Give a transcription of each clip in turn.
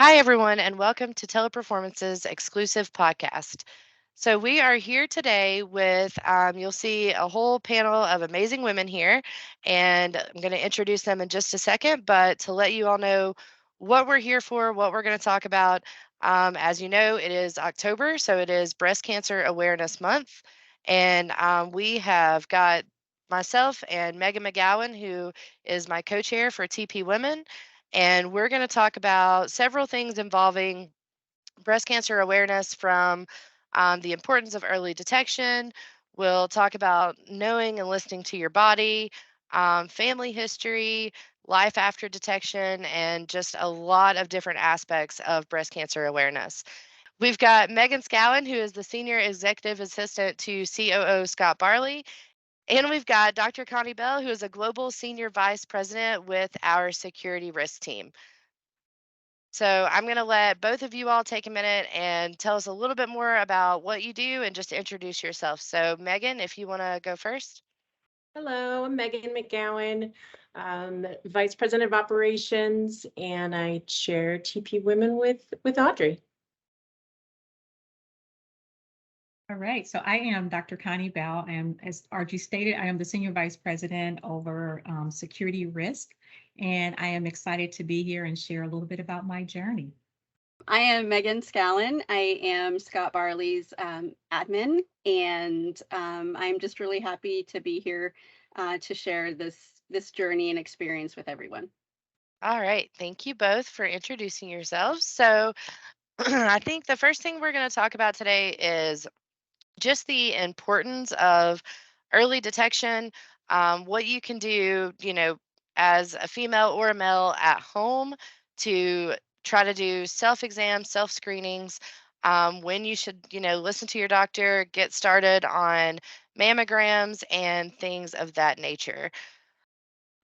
Hi, everyone, and welcome to Teleperformance's exclusive podcast. So, we are here today with, you'll see a whole panel of amazing women here, and I'm going to introduce them in just a second. But to let you all know what we're here for, what we're going to talk about, as you know, it is October, so it is Breast Cancer Awareness Month. And we have got myself and Megan McGowen, who is my co chair for TP Women. And we're going to talk about several things involving breast cancer awareness from the importance of early detection. We'll talk about knowing and listening to your body, family history, life after detection, and just a lot of different aspects of breast cancer awareness. We've got Megan Scallan, who is the Senior Executive Assistant to COO Scott Barley, and we've got Dr. Connie Bell, who is a Global Senior Vice President with our Security Risk Team. So I'm going to let both of you all take a minute and tell us a little bit more about what you do and just introduce yourself. So, Megan, if you want to go first. Hello, I'm Megan McGowen, Vice President of Operations, and I chair TP Women with Audrey. All right, so I am Dr. Connie Bell, and as Audrey stated, I am the Senior Vice President over Security Risk, and I am excited to be here and share a little bit about my journey. I am Megan Scallan. I am Scott Barley's admin, and I'm just really happy to be here to share this journey and experience with everyone. All right. Thank you both for introducing yourselves. So, I think the first thing we're going to talk about today is just the importance of early detection, what you can do, as a female or a male at home to try to do self exams, self screenings, when you should, listen to your doctor, get started on mammograms and things of that nature.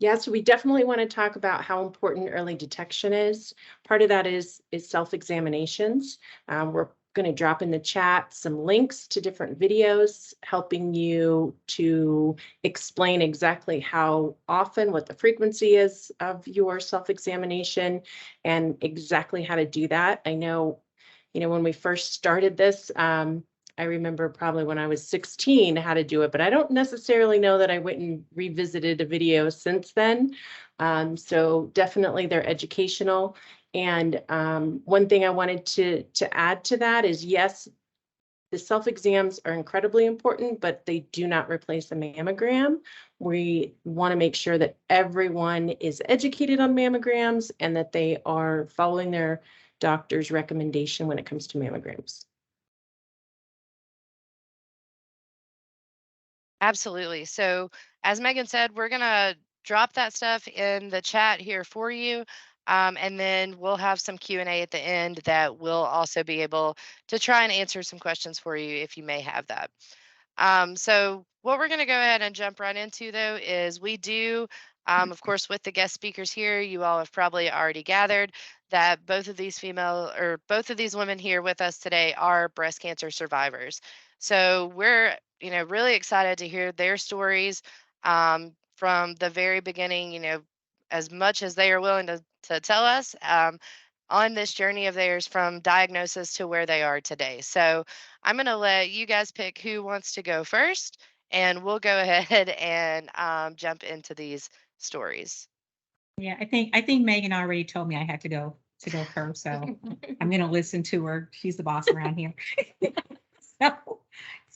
Yeah, so we definitely want to talk about how important early detection is. Part of that is self-examinations. We're going to drop in the chat some links to different videos helping you to explain exactly how often, what the frequency is of your self-examination, and exactly how to do that. I know, when we first started this, I remember probably when I was 16 how to do it, but I don't necessarily know that I went and revisited a video since then. So definitely they're educational. And one thing I wanted to add to that is, yes, the self-exams are incredibly important, but they do not replace a mammogram. We want to make sure that everyone is educated on mammograms and that they are following their doctor's recommendation when it comes to mammograms. Absolutely. So, as Megan said, we're going to drop that stuff in the chat here for you. And then we'll have some Q&A at the end that will also be able to try and answer some questions for you if you may have that. So what we're going to go ahead and jump right into, though, is we do, of course, with the guest speakers here, you all have probably already gathered that both of these women here with us today are breast cancer survivors. So we're, really excited to hear their stories from the very beginning, as much as they are willing to tell us on this journey of theirs from diagnosis to where they are today. So I'm going to let you guys pick who wants to go first, and we'll go ahead and jump into these stories. Yeah, I think Megan already told me I had to go first, so I'm going to listen to her. She's the boss around here.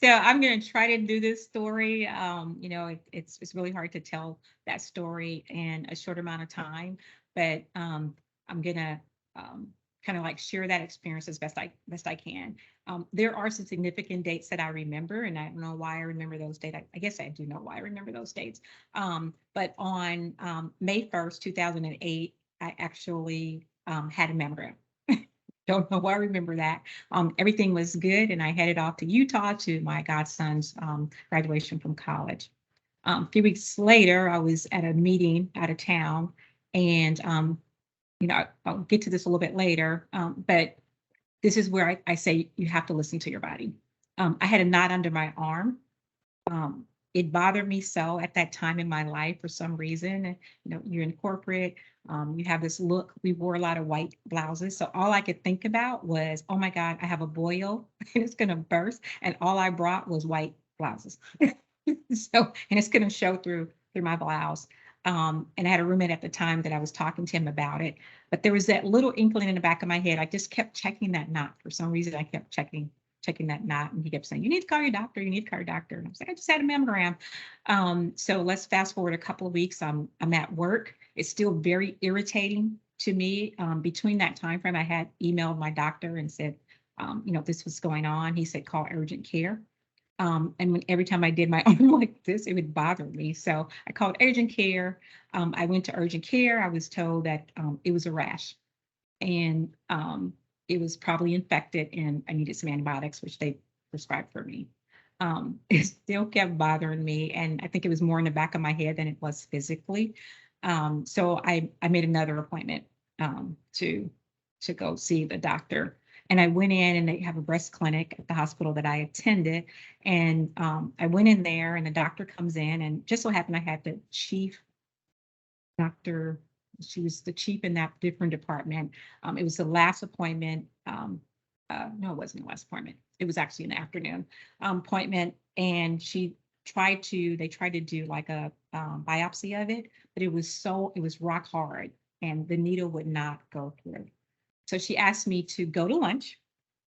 So I'm going to try to do this story. It's really hard to tell that story in a short amount of time, but I'm going to kind of like share that experience as best I can. There are some significant dates that I remember, and I don't know why I remember those dates. I guess I do know why I remember those dates. But on May 1st, 2008, I actually had a mammogram. Don't know why I remember that. Everything was good, and I headed off to Utah to my godson's graduation from college. A few weeks later, I was at a meeting out of town, and I'll get to this a little bit later, but this is where I say you have to listen to your body. I had a knot under my arm. it bothered me so at that time in my life for some reason. And, you're in corporate, you have this look. We wore a lot of white blouses. So all I could think about was, oh my God, I have a boil and it's going to burst. And all I brought was white blouses. So, and it's going to show through my blouse. And I had a roommate at the time that I was talking to him about it. But there was that little inkling in the back of my head. I just kept checking that knot. For some reason, I kept checking that knot. And he kept saying, you need to call your doctor. You need to call your doctor. And I was like, I just had a mammogram. So let's fast forward a couple of weeks. I'm at work. It's still very irritating to me. Between that time frame, I had emailed my doctor and said, this was going on. He said, call urgent care. And every time I did my arm like this, it would bother me. So I called urgent care. I went to urgent care. I was told that it was a rash, and it was probably infected, and I needed some antibiotics, which they prescribed for me. It still kept bothering me, and I think it was more in the back of my head than it was physically. So I made another appointment to go see the doctor. And I went in, and they have a breast clinic at the hospital that I attended. And I went in there, and the doctor comes in, and just so happened I had the chief doctor. She was the chief in that different department. It was the last appointment. No, it wasn't the last appointment. It was actually an afternoon appointment. And they tried to do like a biopsy of it, but it was rock hard, and the needle would not go through. So she asked me to go to lunch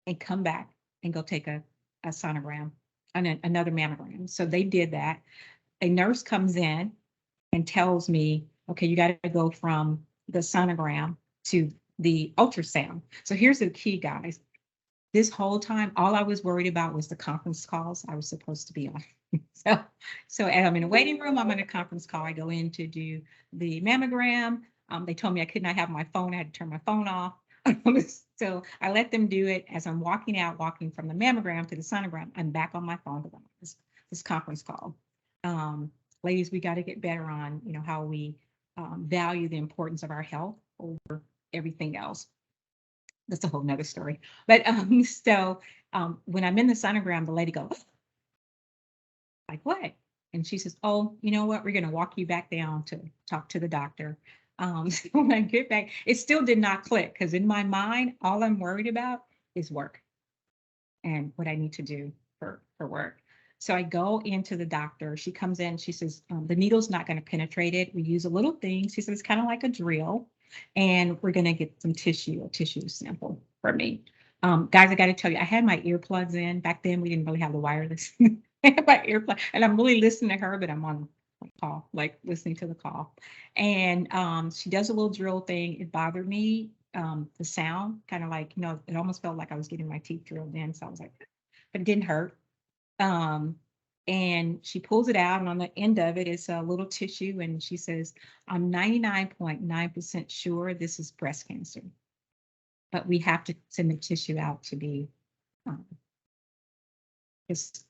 and come back and go take a sonogram and another mammogram. So they did that. A nurse comes in and tells me, okay, you got to go from the sonogram to the ultrasound. So here's the key, guys. This whole time, all I was worried about was the conference calls I was supposed to be on. So as I'm in a waiting room, I'm on a conference call. I go in to do the mammogram. They told me I could not have my phone. I had to turn my phone off. So I let them do it. As I'm walking from the mammogram to the sonogram, I'm back on my phone to this conference call. Ladies, we got to get better on, how we value the importance of our health over everything else. That's a whole nother story. But when I'm in the sonogram, the lady goes, like, what? And she says, oh, you know what? We're going to walk you back down to talk to the doctor. So when I get back, it still did not click, because in my mind, all I'm worried about is work and what I need to do for work. So I go into the doctor. She comes in. She says, the needle's not going to penetrate it. We use a little thing. She says, it's kind of like a drill. And we're going to get a tissue sample for me. Guys, I got to tell you, I had my earplugs in. Back then, we didn't really have the wireless. I had my earplug, and I'm really listening to her, but I'm on call, like listening to the call. And she does a little drill thing. It bothered me, the sound, kind of like, it almost felt like I was getting my teeth drilled in. So I was like, but it didn't hurt. And she pulls it out, and on the end of it is a little tissue. And she says, I'm 99.9% sure this is breast cancer, but we have to send the tissue out to be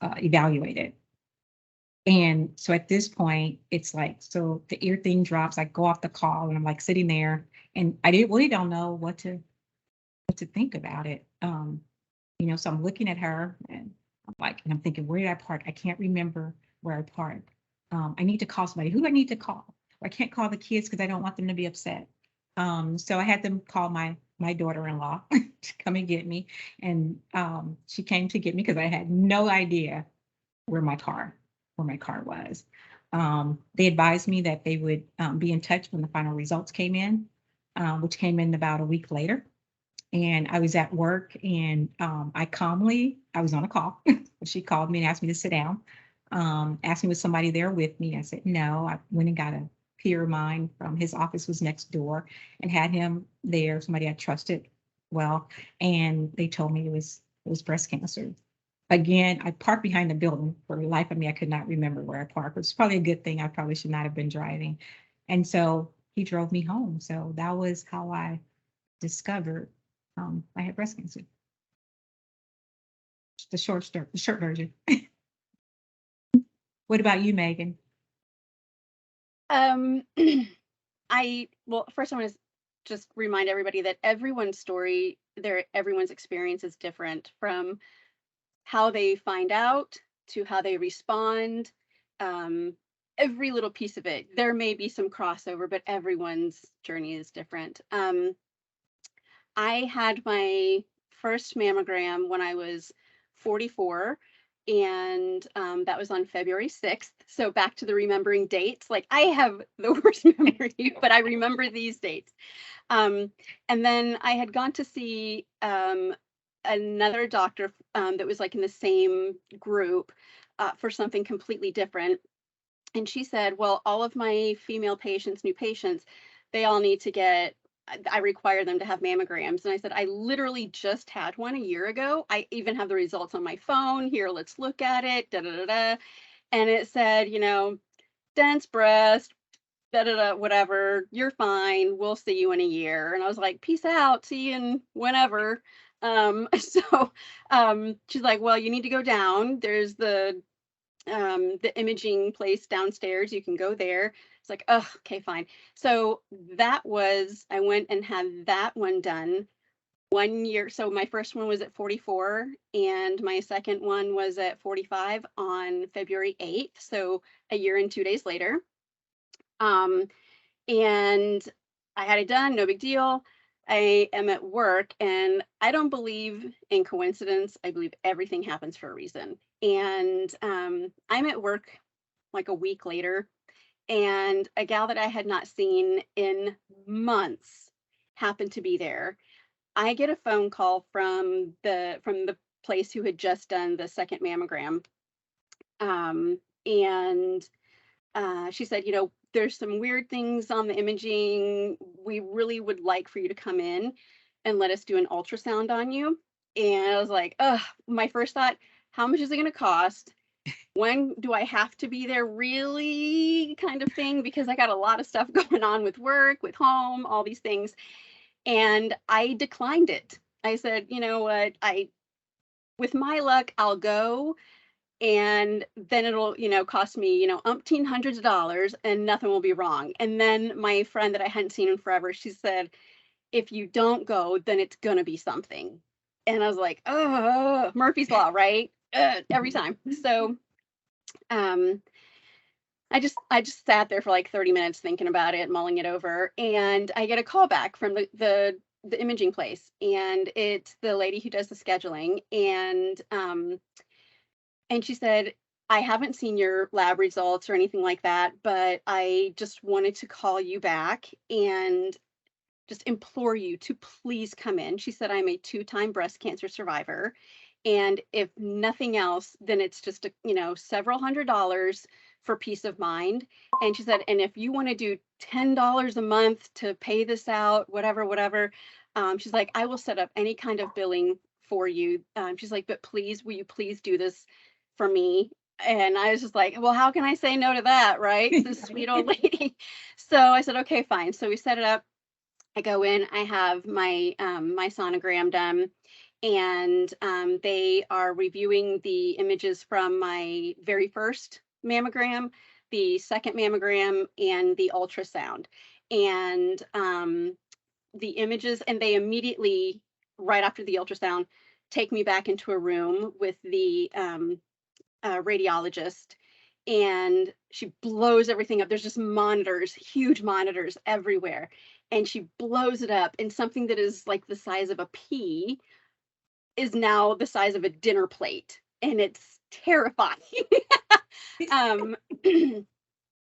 evaluated. And so at this point, it's like, so the ear thing drops, I go off the call, and I'm like sitting there, and I really don't know what to think about it. So I'm looking at her, and I'm thinking, where did I park? I can't remember where I parked. I need to call somebody. Who do I need to call? I can't call the kids because I don't want them to be upset. So I had them call my daughter-in-law to come and get me. And she came to get me because I had no idea where my car was. They advised me that they would be in touch when the final results came in, which came in about a week later. And I was at work, and I was on a call. She called me and asked me to sit down, asked me was somebody there with me. I said, no. I went and got a peer of mine from his office was next door, and had him there, somebody I trusted well. And they told me it was breast cancer. Again, I parked behind the building. For the life of me, I could not remember where I parked. It's probably a good thing. I probably should not have been driving. And so he drove me home. So that was how I discovered I had breast cancer. The short version. What about you, Megan? Well, first I want to just remind everybody that everyone's story, everyone's experience is different, from how they find out to how they respond every little piece of it. There may be some crossover, but everyone's journey is different. I had my first mammogram when I was 44, and that was on February 6th. So back to the remembering dates. Like, I have the worst memory, but I remember these dates. And then I had gone to see another doctor that was like in the same group for something completely different. And she said, well, all of my female patients, new patients, they all need to get, I require them to have mammograms. And I said, I literally just had one a year ago. I even have the results on my phone. Here, let's look at it. Da, da, da, da. And it said, you know, dense breast, da, da, da, whatever. You're fine. We'll see you in a year. And I was like, peace out. See you in whenever. She's like, well, you need to go down. There's the imaging place downstairs. You can go there. It's like, oh, okay, fine. So I went and had that one done 1 year. So my first one was at 44 and my second one was at 45 on February 8th. So a year and 2 days later. And I had it done, no big deal. I am at work and I don't believe in coincidence. I believe everything happens for a reason. And I'm at work like a week later, and a gal that I had not seen in months happened to be there. I get a phone call from the place who had just done the second mammogram. And she said, you know, there's some weird things on the imaging. We really would like for you to come in and let us do an ultrasound on you. And I was like, my first thought, how much is it going to cost? When do I have to be there, really, kind of thing? Because I got a lot of stuff going on with work, with home, all these things. And I declined it. I said, you know what, with my luck, I'll go. And then it'll, you know, cost me, you know, umpteen hundreds of dollars and nothing will be wrong. And then my friend that I hadn't seen in forever, she said, if you don't go, then it's going to be something. And I was like, oh, Murphy's Law, right? Every time. So I just sat there for like 30 minutes thinking about it, mulling it over. And I get a call back from the imaging place. And it's the lady who does the scheduling. And she said, I haven't seen your lab results or anything like that, but I just wanted to call you back and just implore you to please come in. She said, I'm a 2-time breast cancer survivor. And if nothing else, then it's just, several $100s for peace of mind. And she said, and if you want to do $10 a month to pay this out, whatever, she's like, I will set up any kind of billing for you. She's like, but please, will you please do this for me? And I was just like, well, how can I say no to that, right? This sweet old lady. So I said, okay, fine. So we set it up. I go in, I have my my sonogram done, and they are reviewing the images from my very first mammogram, the second mammogram, and the ultrasound. And the images, and they immediately, right after the ultrasound, take me back into a room with the radiologist, and she blows everything up. There's just monitors, huge monitors everywhere. And she blows it up, and something that is like the size of a pea is now the size of a dinner plate. And it's terrifying.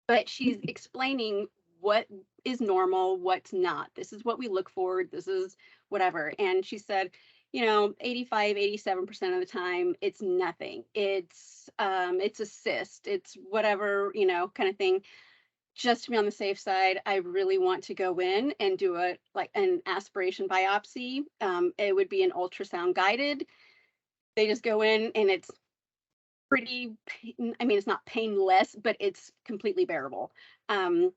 But she's explaining what is normal, what's not. This is what we look for. This is whatever. And she said, 85, 87% of the time, it's nothing. It's a cyst. It's whatever, kind of thing. Just to be on the safe side, I really want to go in and do an aspiration biopsy. It would be an ultrasound guided. They just go in and it's pretty, it's not painless, but it's completely bearable. I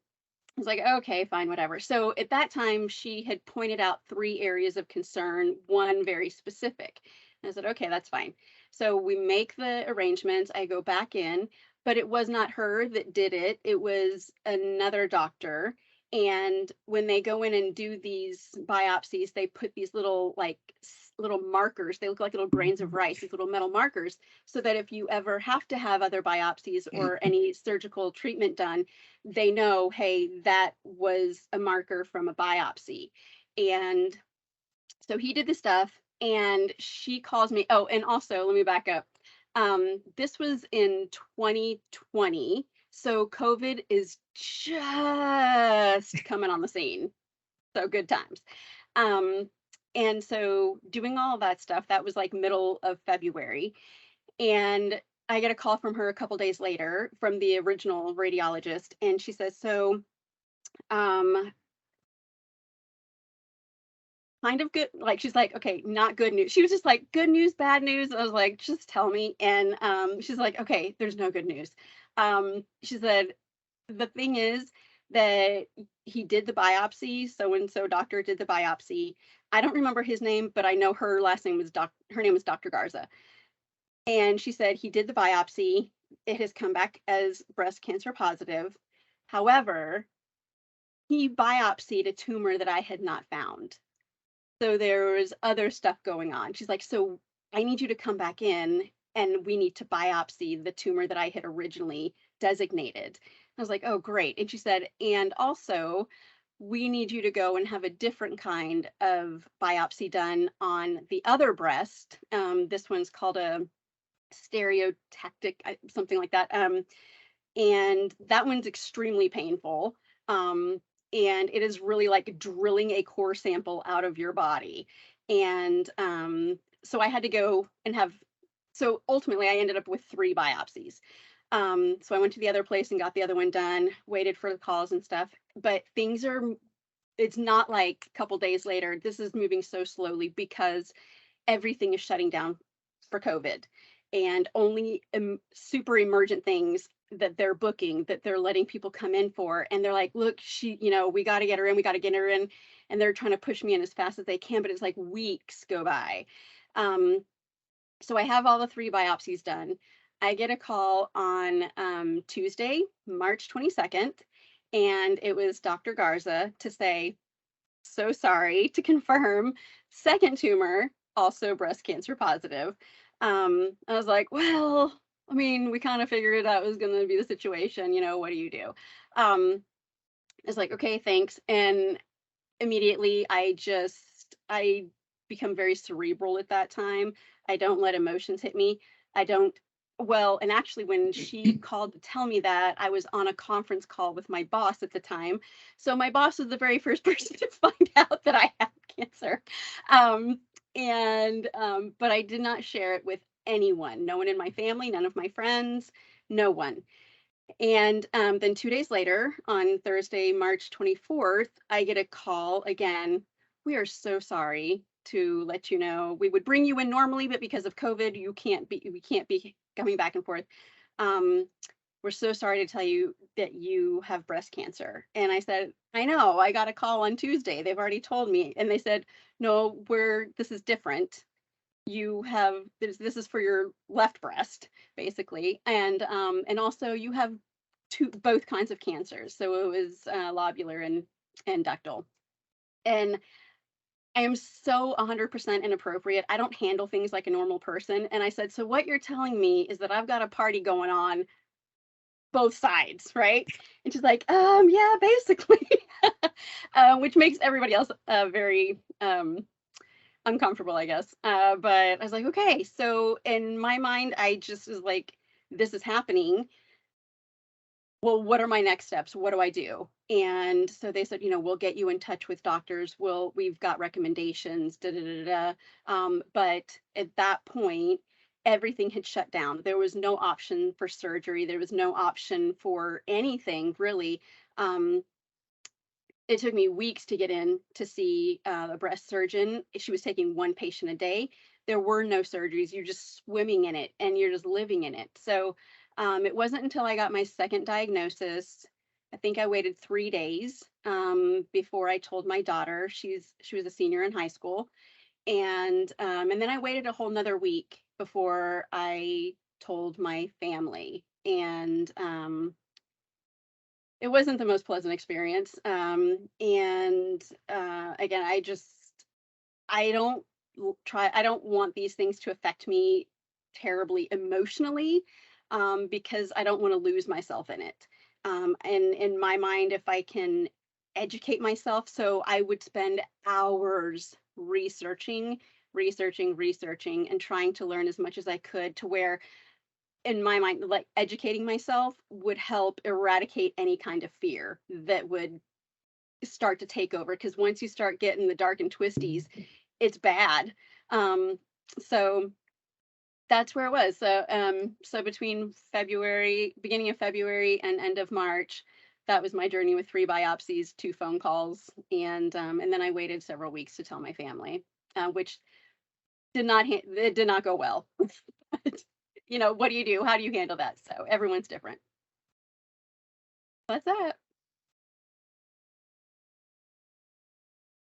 was like, okay, fine, whatever. So at that time, she had pointed out 3 areas of concern, one very specific. And I said, okay, that's fine. So we make the arrangements. I go back in, but it was not her that did it. It was another doctor. And when they go in and do these biopsies, they put these little like little markers. They look like little grains of rice, these little metal markers, so that if you ever have to have other biopsies or any surgical treatment done, they know, hey, that was a marker from a biopsy. And so he did the stuff, and she calls me. Oh, and also, let me back up. This was in 2020. So COVID is just coming on the scene. So good times. And so doing all of that stuff, that was like middle of February. And I get a call from her a couple days later from the original radiologist. And she says, so, kind of good, like she's like, okay, not good news. She was just like, good news, bad news. I was like, just tell me. And she's like, okay, there's no good news. She said, the thing is that he did the biopsy. So and so doctor did the biopsy. I don't remember his name, but I know her last name was her name was Dr. Garza. And she said he did the biopsy. It has come back as breast cancer positive. However, he biopsied a tumor that I had not found. So there was other stuff going on. She's like, so I need you to come back in and we need to biopsy the tumor that I had originally designated. I was like, oh, great. And she said, and also we need you to go and have a different kind of biopsy done on the other breast. This one's called a stereotactic, something like that. And that one's extremely painful. And it is really like drilling a core sample out of your body. And so I had to go and so ultimately I ended up with 3 biopsies. So I went to the other place and got the other one done, waited for the calls and stuff, but it's not like a couple days later. This is moving so slowly because everything is shutting down for COVID, and only super emergent things that they're booking, that they're letting people come in for. And they're like, look, we got to get her in, we got to get her in. And they're trying to push me in as fast as they can, but it's like weeks go by. So I have all the 3 biopsies done. I get a call on Tuesday, March 22nd, and it was Dr. Garza to say, so sorry, to confirm, second tumor, also breast cancer positive. I was like, well, I mean, we kind of figured that was going to be the situation, what do you do? It's like, okay, thanks. And immediately I become very cerebral at that time. I don't let emotions hit me. And actually when she called to tell me that, I was on a conference call with my boss at the time. So my boss was the very first person to find out that I had cancer. But I did not share it with anyone, no one in my family, none of my friends, no one. And then 2 days later, on Thursday, March 24th, I get a call again. We are so sorry to let you know we would bring you in normally, but because of COVID, we can't be coming back and forth. We're so sorry to tell you that you have breast cancer. And I said, I know, I got a call on Tuesday. They've already told me. And they said, no, this is different. This is for your left breast, basically. And also you have both kinds of cancers. So it was lobular and ductal. And I am so 100% inappropriate. I don't handle things like a normal person. And I said, so what you're telling me is that I've got a party going on both sides, right? And she's like, yeah, basically, which makes everybody else very uncomfortable, I guess. But I was like, okay. So in my mind, I just was like, this is happening. Well, what are my next steps? What do I do? And so they said, we'll get you in touch with doctors. We've got recommendations, but at that point, everything had shut down. There was no option for surgery. There was no option for anything, really. It took me weeks to get in to see a breast surgeon. She was taking 1 patient a day. There were no surgeries. You're just swimming in it and you're just living in it. So it wasn't until I got my second diagnosis. I think I waited 3 days before I told my daughter. She was a senior in high school. And then I waited a whole nother week before I told my family. And it wasn't the most pleasant experience. Again, I don't I don't want these things to affect me terribly emotionally, because I don't want to lose myself in it. And in my mind, if I can educate myself, so I would spend hours researching, and trying to learn as much as I could, to where in my mind, like, educating myself would help eradicate any kind of fear that would start to take over. Because once you start getting the dark and twisties, it's bad. Um, so that's where it was. So between beginning of February and end of March, that was my journey with 3 biopsies, 2 phone calls, and then I waited several weeks to tell my family, which it did not go well. What do you do? How do you handle that? So everyone's different. That's it.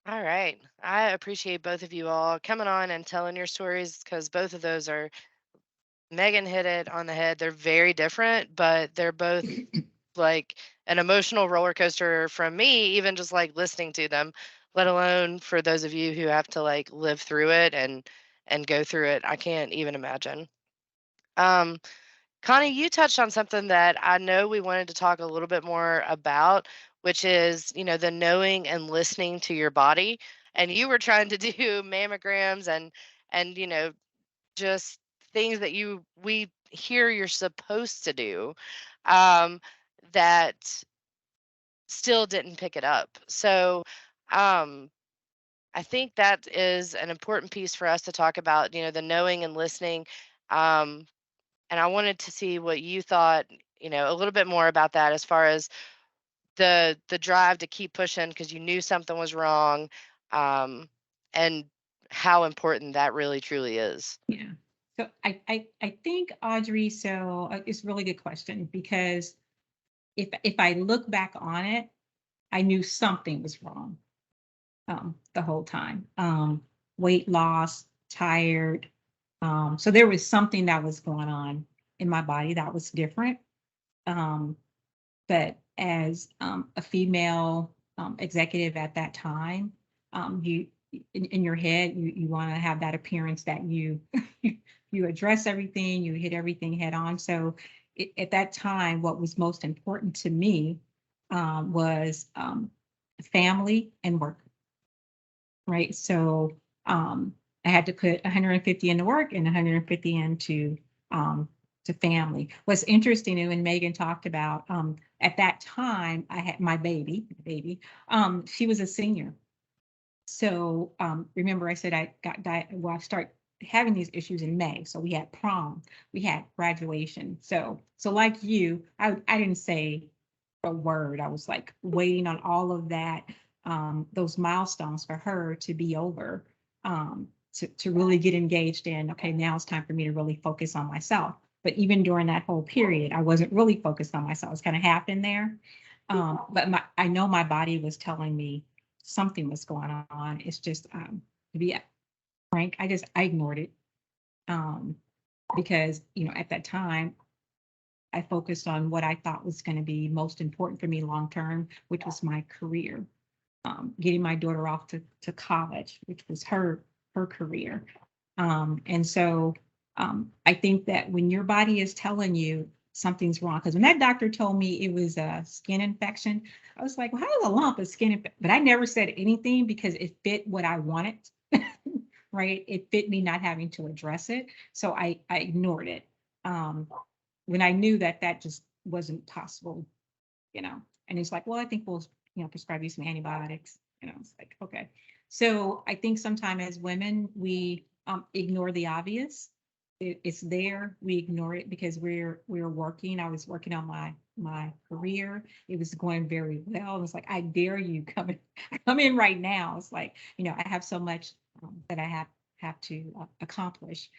All right. I appreciate both of you all coming on and telling your stories because both of those are, Megan hit it on the head. They're very different, but they're both like an emotional roller coaster from me, even just like listening to them, let alone for those of you who have to like live through it and go through it. I can't even imagine. Um, Connie, you touched on something that I know we wanted to talk a little bit more about, which is, the knowing and listening to your body. And you were trying to do mammograms and just things that we hear you're supposed to do, um, that still didn't pick it up. So, um, I think that is an important piece for us to talk about, the knowing and listening. Um, and I wanted to see what you thought, a little bit more about that as far as the drive to keep pushing because you knew something was wrong, um, and how important that really truly is. Yeah. So I think, Audrey, so it's a really good question, because if I look back on it, I knew something was wrong, the whole time. Weight loss, tired. So there was something that was going on in my body that was different. Um, but as a female executive at that time, you in your head, you want to have that appearance that you you address everything, you hit everything head on. So at that time, what was most important to me was family and work, right? So I had to put 150 into work and 150 into to family. What's interesting, and when Megan talked about, at that time, I had my baby, she was a senior. So remember I said I got I start having these issues in May. So we had prom, we had graduation. So like you, I didn't say a word. I was like waiting on all of that, those milestones for her to be over, to really get engaged in, okay, now it's time for me to really focus on myself. But even during that whole period, I wasn't really focused on myself. I was kind of half in there. But I know my body was telling me something was going on. It's just, to be frank, I ignored it, um, because, at that time, I focused on what I thought was going to be most important for me long term, which was my career, getting my daughter off to college, which was her career. And so I think that when your body is telling you something's wrong, because when that doctor told me it was a skin infection, I was like, well, how is a lump a skin infection? But I never said anything because it fit what I wanted, right? It fit me not having to address it. So I ignored it. When I knew that that just wasn't possible, and he's like, well, I think we'll, prescribe you some antibiotics. It's like, okay. So I think sometimes as women, we ignore the obvious. It's there. We ignore it because we're working. I was working on my career. It was going very well. It's like, I dare you come in right now. It's like, I have so much that I have to accomplish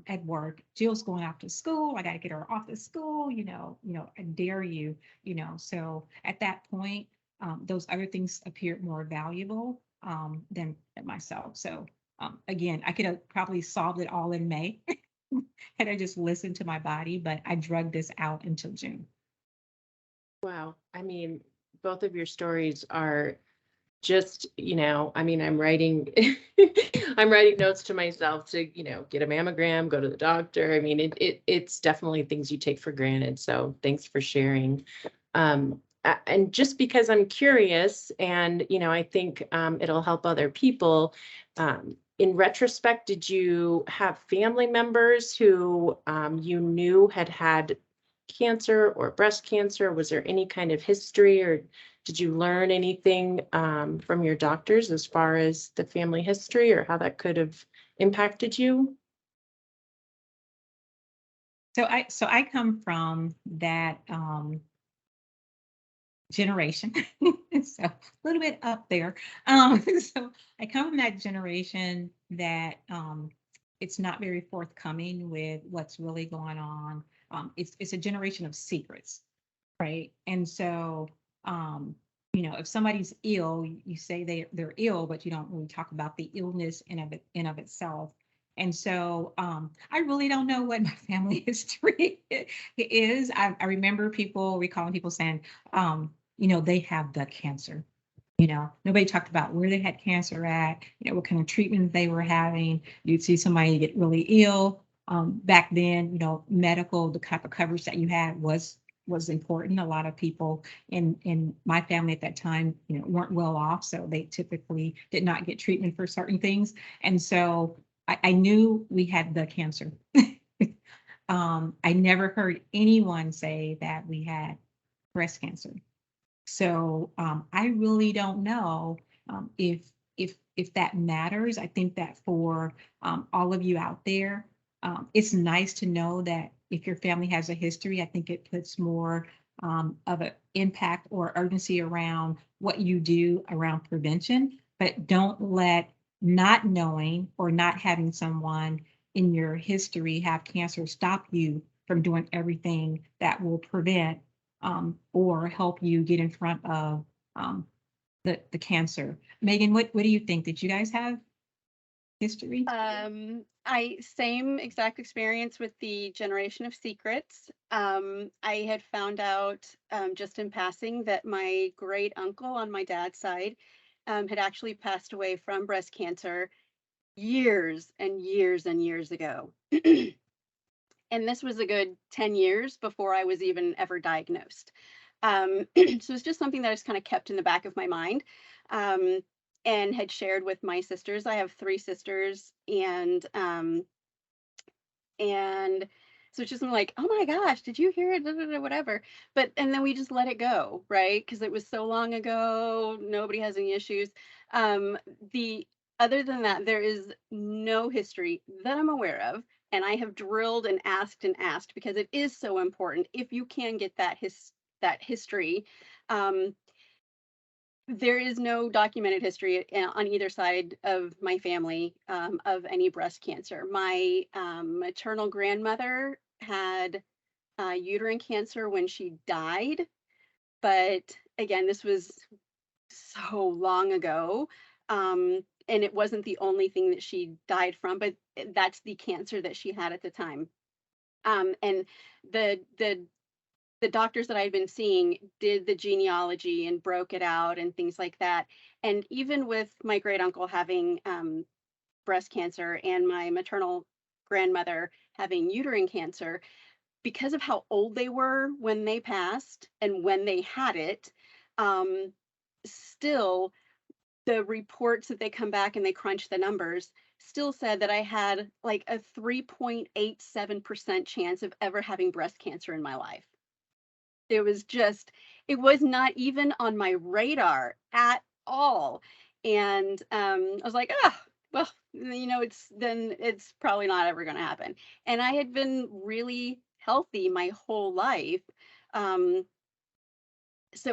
at work. Jill's going off to school. I got to get her off to school. I dare you. So at that point, those other things appeared more valuable than myself. So again, I could have probably solved it all in May had I just listened to my body, but I drugged this out until June. Wow. I mean, both of your stories are just, I mean, I'm writing, I'm writing notes to myself to, get a mammogram, go to the doctor. I mean, it's definitely things you take for granted. So thanks for sharing. And just because I'm curious and, I think it'll help other people. In retrospect, did you have family members who you knew had cancer or breast cancer? Was there any kind of history, or did you learn anything from your doctors as far as the family history or how that could have impacted you? So I come from that generation, so a little bit up there. So I come from that generation that it's not very forthcoming with what's really going on. It's a generation of secrets, right? And so if somebody's ill, you say they're ill, but you don't really talk about the illness in of itself. And so I really don't know what my family history is. I remember people recalling people saying, they have the cancer. Nobody talked about where they had cancer at, what kind of treatment they were having. You'd see somebody get really ill. Back then, medical, the type of coverage that you had was important. A lot of people in my family at that time, weren't well off, so they typically did not get treatment for certain things. And so I knew we had the cancer. I never heard anyone say that we had breast cancer. So I really don't know if that matters. I think that for all of you out there, it's nice to know that if your family has a history, I think it puts more of an impact or urgency around what you do around prevention. But don't let not knowing or not having someone in your history have cancer stop you from doing everything that will prevent or help you get in front of the cancer. Megan, what do you think? Did you guys have history? I same exact experience with the generation of secrets. I had found out just in passing that my great uncle on my dad's side had actually passed away from breast cancer years and years and years ago. And this was a good 10 years before I was even ever diagnosed. So it's just something that I just kind of kept in the back of my mind and had shared with my sisters. I have 3 sisters, and so it's just like, oh my gosh, did you hear it? Whatever. And then we just let it go, right? Because it was so long ago, nobody has any issues. The Other than that, there is no history that I'm aware of. And I have drilled and asked because it is so important. If you can get that history, there is no documented history on either side of my family of any breast cancer. My maternal grandmother had uterine cancer when she died, but again, this was so long ago. And it wasn't the only thing that she died from, but that's the cancer that she had at the time. And the doctors that I had been seeing did the genealogy and broke it out and things like that. And even with my great uncle having breast cancer and my maternal grandmother having uterine cancer, because of how old they were when they passed and when they had it, still the reports that they come back and they crunch the numbers still said that I had like a 3.87% chance of ever having breast cancer in my life. It was not even on my radar at all. And I was like, well, it's probably not ever going to happen. And I had been really healthy my whole life. So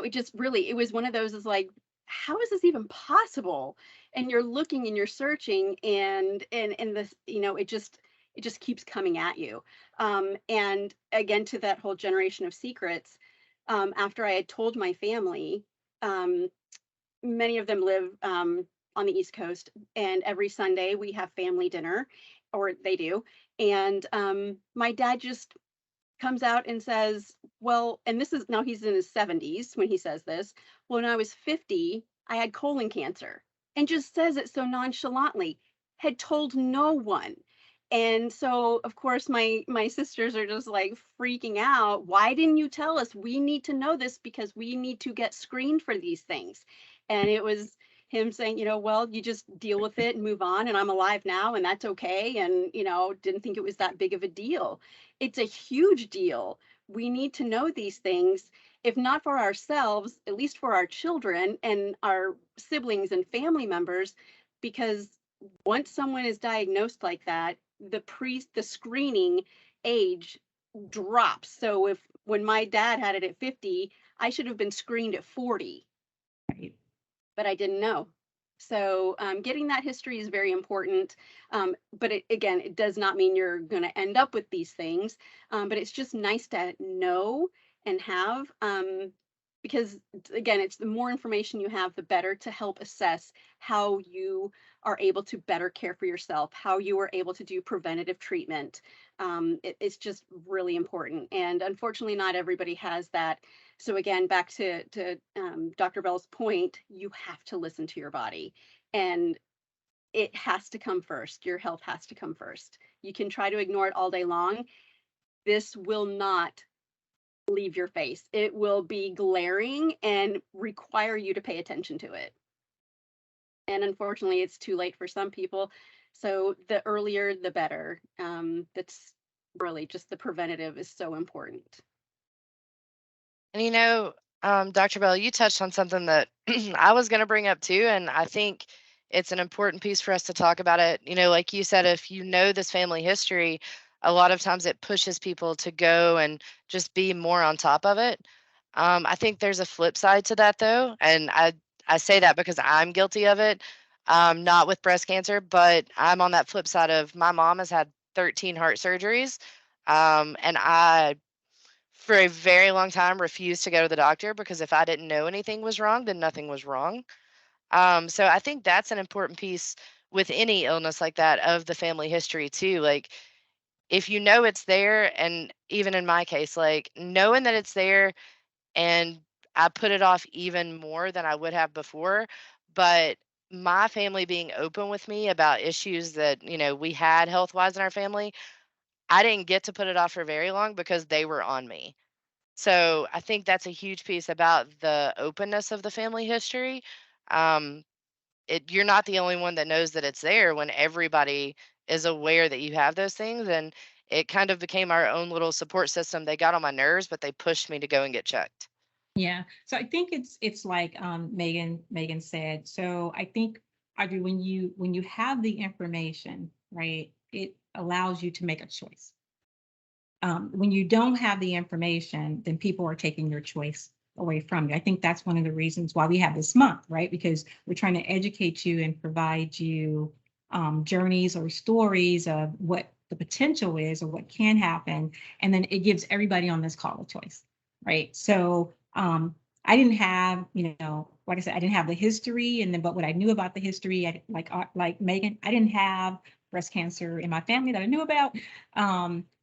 it was one of those is like, how is this even possible? And you're looking and you're searching and this, it just keeps coming at you. And again, to that whole generation of secrets, after I had told my family, many of them live on the East Coast, and every Sunday we have family dinner, or they do. And my dad just comes out and says, well, and this is now he's in his 70s when he says this. Well, when I was 50, I had colon cancer, and just says it so nonchalantly, had told no one. And so, of course, my sisters are just like freaking out. Why didn't you tell us? We need to know this because we need to get screened for these things. And it was him saying, well, you just deal with it and move on. And I'm alive now, and that's okay. And, didn't think it was that big of a deal. It's a huge deal. We need to know these things, if not for ourselves, at least for our children and our siblings and family members, because once someone is diagnosed like that, the screening age drops. So if when my dad had it at 50, I should have been screened at 40. Right. But I didn't know. So getting that history is very important. But again, it does not mean you're going to end up with these things. But it's just nice to know and have, because again, it's the more information you have, the better to help assess how you are able to better care for yourself, how you are able to do preventative treatment. It's just really important. And unfortunately, not everybody has that. So again, back to Dr. Bell's point, you have to listen to your body, and it has to come first. Your health has to come first. You can try to ignore it all day long. This will not leave your face. It will be glaring and require you to pay attention to it. And unfortunately, it's too late for some people. So the earlier, the better. That's really just the preventative is so important. And Dr. Bell, you touched on something that I was going to bring up too, and I think it's an important piece for us to talk about it. Like you said, if you know this family history, a lot of times it pushes people to go and just be more on top of it. I think there's a flip side to that though, and I say that because I'm guilty of it. Not with breast cancer, but I'm on that flip side of my mom has had 13 heart surgeries, and I for a very long time refused to go to the doctor because if I didn't know anything was wrong, then nothing was wrong. So I think that's an important piece with any illness like that of the family history too. Like if you know it's there, and even in my case, like knowing that it's there, and I put it off even more than I would have before, but my family being open with me about issues that we had health wise in our family, I didn't get to put it off for very long because they were on me. So I think that's a huge piece about the openness of the family history. Um, you're not the only one that knows that it's there when everybody is aware that you have those things. And it kind of became our own little support system. They got on my nerves, but they pushed me to go and get checked. Yeah. So I think it's like Megan said. So I think, Audrey, when you have the information, right, it allows you to make a choice. When you don't have the information, then people are taking your choice away from you. I think that's one of the reasons why we have this month, right? Because we're trying to educate you and provide you journeys or stories of what the potential is or what can happen. And then it gives everybody on this call a choice, right? So I didn't have, like I said, I didn't have the history, but what I knew about the history, like Megan, I didn't have breast cancer in my family that I knew about.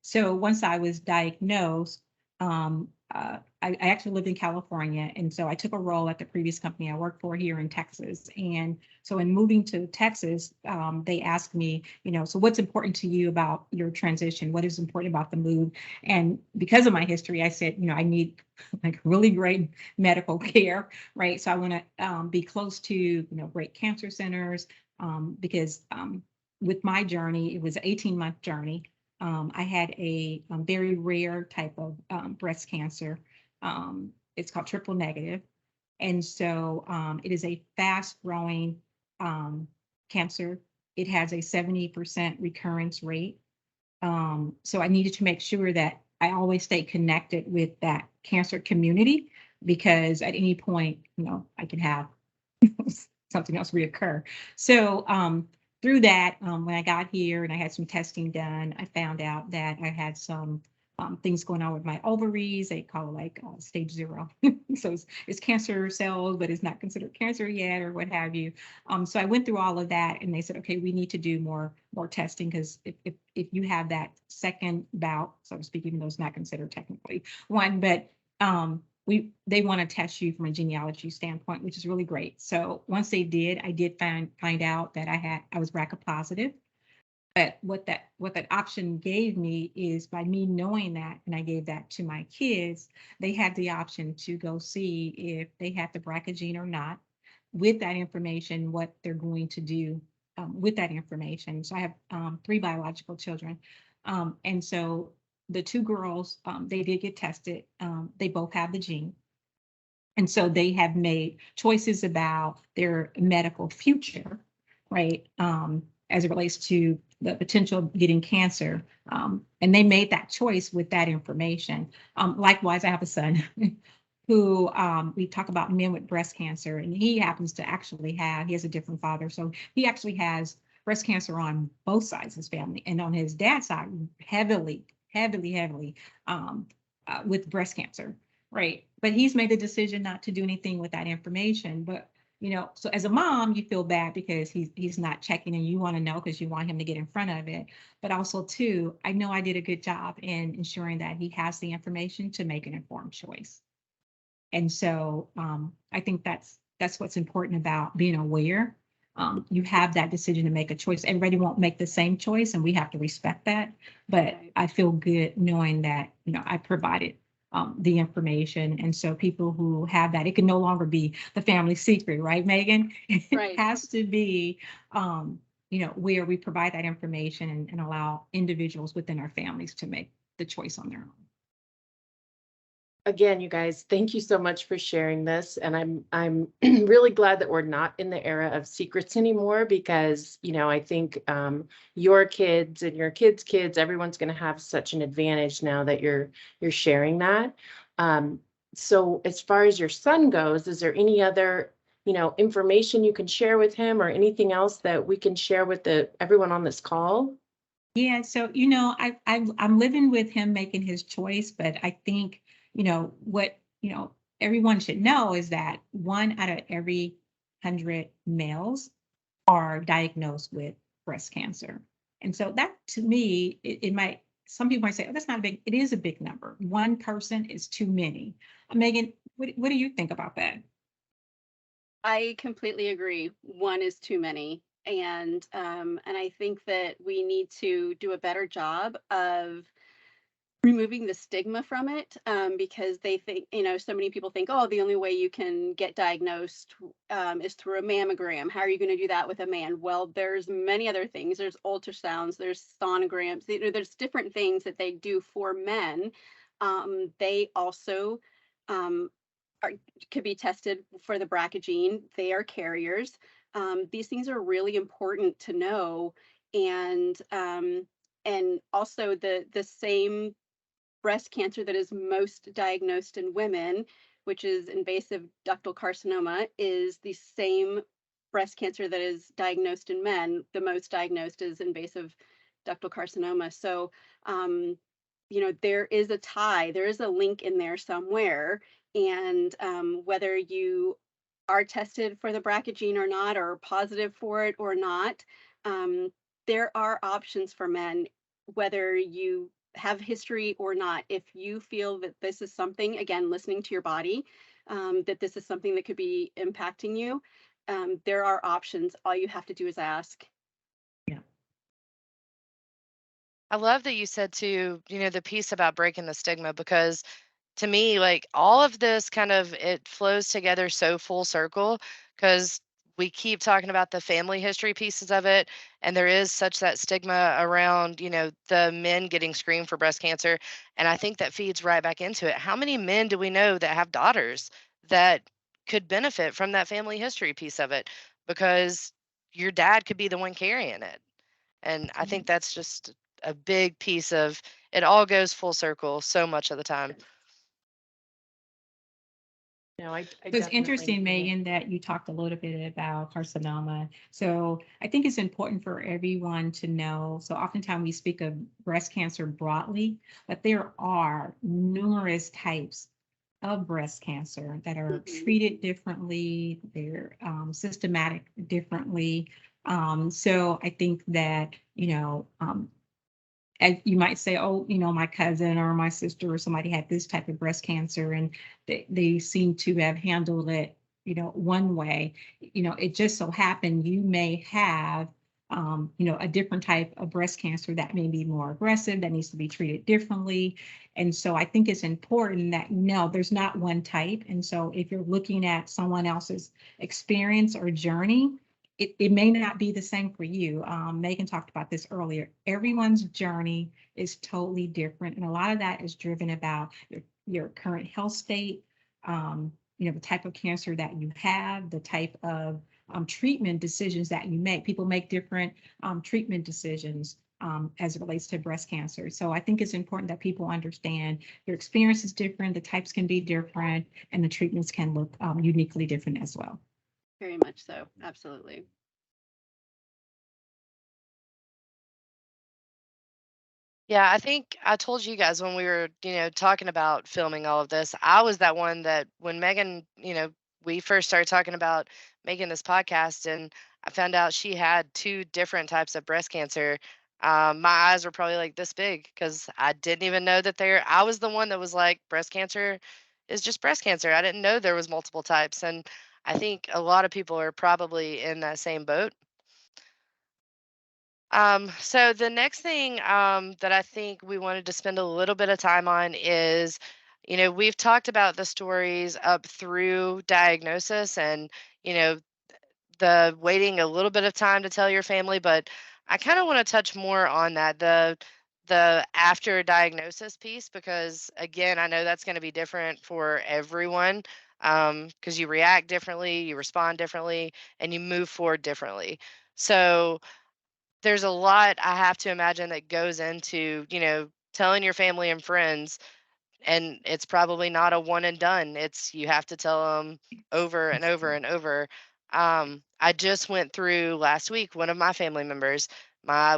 So once I was diagnosed, I actually lived in California, and so I took a role at the previous company I worked for here in Texas. And so in moving to Texas, they asked me, so what's important to you about your transition? What is important about the move? And because of my history, I said, I need like really great medical care, right? So I want to be close to, great cancer centers, because with my journey, it was an 18-month journey. I had a very rare type of breast cancer. It's called triple negative. And so it is a fast growing cancer. It has a 70% recurrence rate. So I needed to make sure that I always stay connected with that cancer community, because at any point, I can have something else reoccur. So through that, when I got here and I had some testing done, I found out that I had some things going on with my ovaries. They call it like stage 0. So it's cancer cells, but it's not considered cancer yet, or what have you. So I went through all of that, and they said, okay, we need to do more testing, because if you have that second bout, so to speak, even though it's not considered technically one, but they want to test you from a genealogy standpoint, which is really great. So once they did, I did find out that I was BRCA positive. But what that option gave me is, by me knowing that, and I gave that to my kids, they had the option to go see if they had the BRCA gene or not. With that information, what they're going to do with that information. So I have 3 biological children, and so the 2 girls, they did get tested. They both have the gene. And so they have made choices about their medical future, right? As it relates to the potential of getting cancer. And they made that choice with that information. Likewise, I have a son who we talk about men with breast cancer, and he happens to actually he has a different father. So he actually has breast cancer on both sides of his family. And on his dad's side, heavily with breast cancer. Right. But he's made the decision not to do anything with that information. But, so as a mom, you feel bad because he's not checking, and you want to know because you want him to get in front of it. But also, too, I know I did a good job in ensuring that he has the information to make an informed choice. And so I think that's what's important about being aware. You have that decision to make a choice. Everybody won't make the same choice, and we have to respect that. But I feel good knowing that, I provided the information. And so people who have that, it can no longer be the family secret, right, Megan? Right. It has to be, where we provide that information and allow individuals within our families to make the choice on their own. Again, you guys, thank you so much for sharing this. And I'm really glad that we're not in the era of secrets anymore, because, I think your kids and your kids' kids, everyone's going to have such an advantage now that you're sharing that. So as far as your son goes, is there any other, information you can share with him, or anything else that we can share with everyone on this call? Yeah, so I'm living with him making his choice, but I think what everyone should know is that 1 out of every 100 males are diagnosed with breast cancer. And so that, to me, it might, some people might say, oh, that's not big. It is a big number. 1 person is too many. Megan, what do you think about that? I completely agree. 1 is too many. And I think that we need to do a better job of removing the stigma from it, because they think, so many people think, oh, the only way you can get diagnosed is through a mammogram. How are you going to do that with a man? Well, there's many other things. There's ultrasounds, there's sonograms, there's different things that they do for men. They also could be tested for the BRCA gene. They are carriers. These things are really important to know. And also the same breast cancer that is most diagnosed in women, which is invasive ductal carcinoma, is the same breast cancer that is diagnosed in men. The most diagnosed is invasive ductal carcinoma. So, there is a tie, there is a link in there somewhere. And whether you are tested for the BRCA gene or not, or positive for it or not, there are options for men, whether you have history or not. If you feel that this is something, again, listening to your body, that this is something that could be impacting you, there are options. All you have to do is ask. Yeah. I love that you said too, the piece about breaking the stigma, because to me, like, all of this kind of, it flows together so full circle, because we keep talking about the family history pieces of it, and there is such that stigma around, the men getting screened for breast cancer, and I think that feeds right back into it. How many men do we know that have daughters that could benefit from that family history piece of it, because your dad could be the one carrying it? And I think that's just a big piece of it. All goes full circle so much of the time. No, I So it's definitely interesting, agree. Megan, that you talked a little bit about carcinoma. So I think it's important for everyone to know. So oftentimes we speak of breast cancer broadly, but there are numerous types of breast cancer that are treated differently. They're systematic differently. So I think that, as you might say, oh, my cousin or my sister or somebody had this type of breast cancer, and they seem to have handled it, one way. It just so happened you may have, a different type of breast cancer that may be more aggressive, that needs to be treated differently. And so I think it's important that, no, there's not one type. And so if you're looking at someone else's experience or journey, it may not be the same for you. Megan talked about this earlier. Everyone's journey is totally different. And a lot of that is driven about your current health state, the type of cancer that you have, the type of treatment decisions that you make. People make different treatment decisions as it relates to breast cancer. So I think it's important that people understand your experience is different, the types can be different, and the treatments can look uniquely different as well. Very much so. Absolutely. Yeah, I think I told you guys when we were, talking about filming all of this, I was that one that when Megan, we first started talking about making this podcast and I found out she had two different types of breast cancer. My eyes were probably like this big because I didn't even know that I was the one that was like, breast cancer is just breast cancer. I didn't know there was multiple types. And I think a lot of people are probably in that same boat. So the next thing that I think we wanted to spend a little bit of time on is, we've talked about the stories up through diagnosis and, you know, the waiting a little bit of time to tell your family, but I kind of want to touch more on that, the after diagnosis piece, because again, I know that's going to be different for everyone, because you react differently, you respond differently, and you move forward differently. So there's a lot I have to imagine that goes into, telling your family and friends, and it's probably not a one and done. It's you have to tell them over and over and over. I just went through last week, one of my family members, my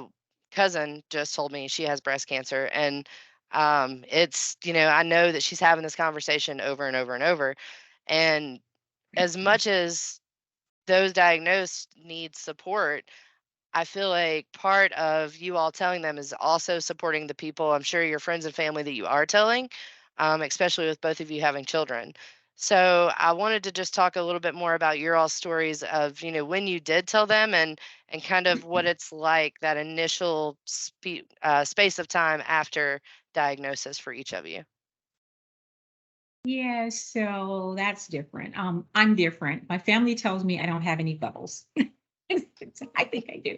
cousin just told me she has breast cancer, and it's, I know that she's having this conversation over and over and over. And as much as those diagnosed need support, I feel like part of you all telling them is also supporting the people, I'm sure your friends and family that you are telling, especially with both of you having children. So I wanted to just talk a little bit more about your all stories of, when you did tell them and kind of what it's like that initial space of time after diagnosis for each of you. Yeah, so that's different. I'm different. My family tells me I don't have any bubbles. I think I do.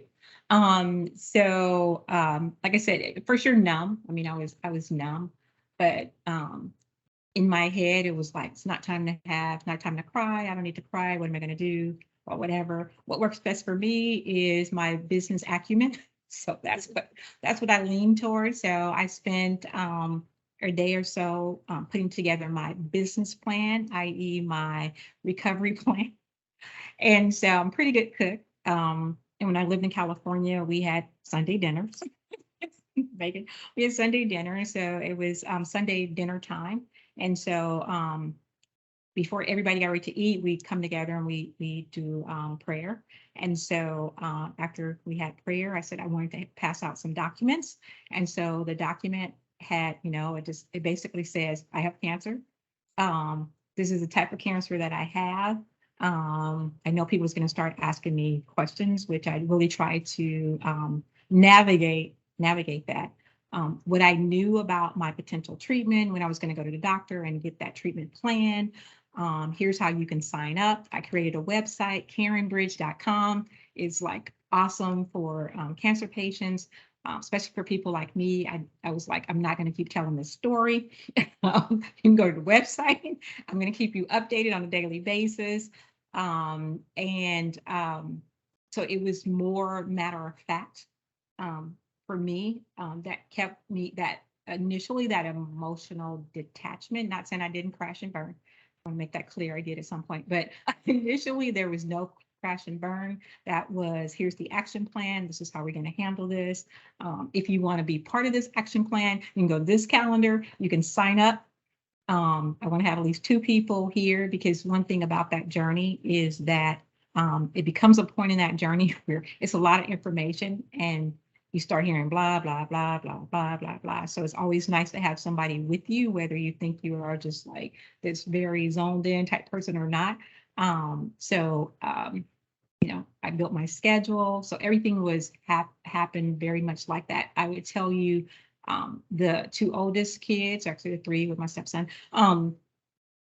Like I said, for sure numb. I mean, I was numb, but in my head, it was like, it's not time to have, not time to cry. I don't need to cry. What am I going to do? Or whatever. What works best for me is my business acumen. So that's what I lean towards. So I spent a day or so putting together my business plan, i.e. my recovery plan. And so I'm a pretty good cook. And when I lived in California, we had Sunday dinners. Bacon. We had Sunday dinner. So it was Sunday dinner time. And so before everybody got ready to eat, we come together and we do prayer. And so after we had prayer, I said I wanted to pass out some documents. And so the document had, it basically says, I have cancer. This is the type of cancer that I have. I know people's going to start asking me questions, which I really try to navigate that. What I knew about my potential treatment, when I was going to go to the doctor and get that treatment plan. Here's how you can sign up. I created a website, KarenBridge.com. It's like awesome for cancer patients, especially for people like me. I was like, I'm not going to keep telling this story. You can go to the website. I'm going to keep you updated on a daily basis. So it was more matter of fact for me that kept me that emotional detachment. Not saying I didn't crash and burn. I want to make that clear. I did at some point, but initially there was no crash and burn. That was, here's the action plan. This is how we're going to handle this. If you want to be part of this action plan, you can go to this calendar. You can sign up. I want to have at least 2 people here, because one thing about that journey is that it becomes a point in that journey where it's a lot of information, and you start hearing blah, blah, blah, blah, blah, blah, blah. So it's always nice to have somebody with you, whether you think you are just like this very zoned in type person or not. I built my schedule. So everything was happened very much like that. I would tell you, the two oldest kids, actually the three with my stepson,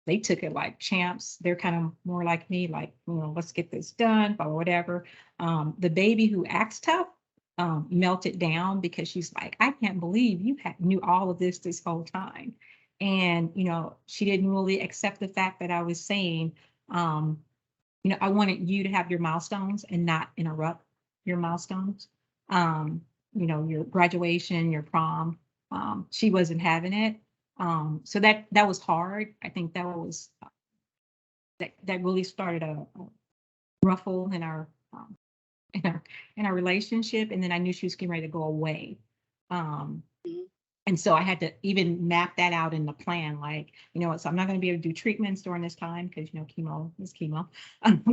they took it like champs. They're kind of more like me, like, let's get this done or whatever. The baby who acts tough, melted down because she's like, I can't believe you knew all of this whole time. And, she didn't really accept the fact that I was saying, I wanted you to have your milestones and not interrupt your milestones. Your graduation, your prom. She wasn't having it. So that was hard. I think that was that really started a ruffle in our in our in our relationship. And then I knew she was getting ready to go away. And so I had to even map that out in the plan, like, so I'm not going to be able to do treatments during this time because, chemo is chemo.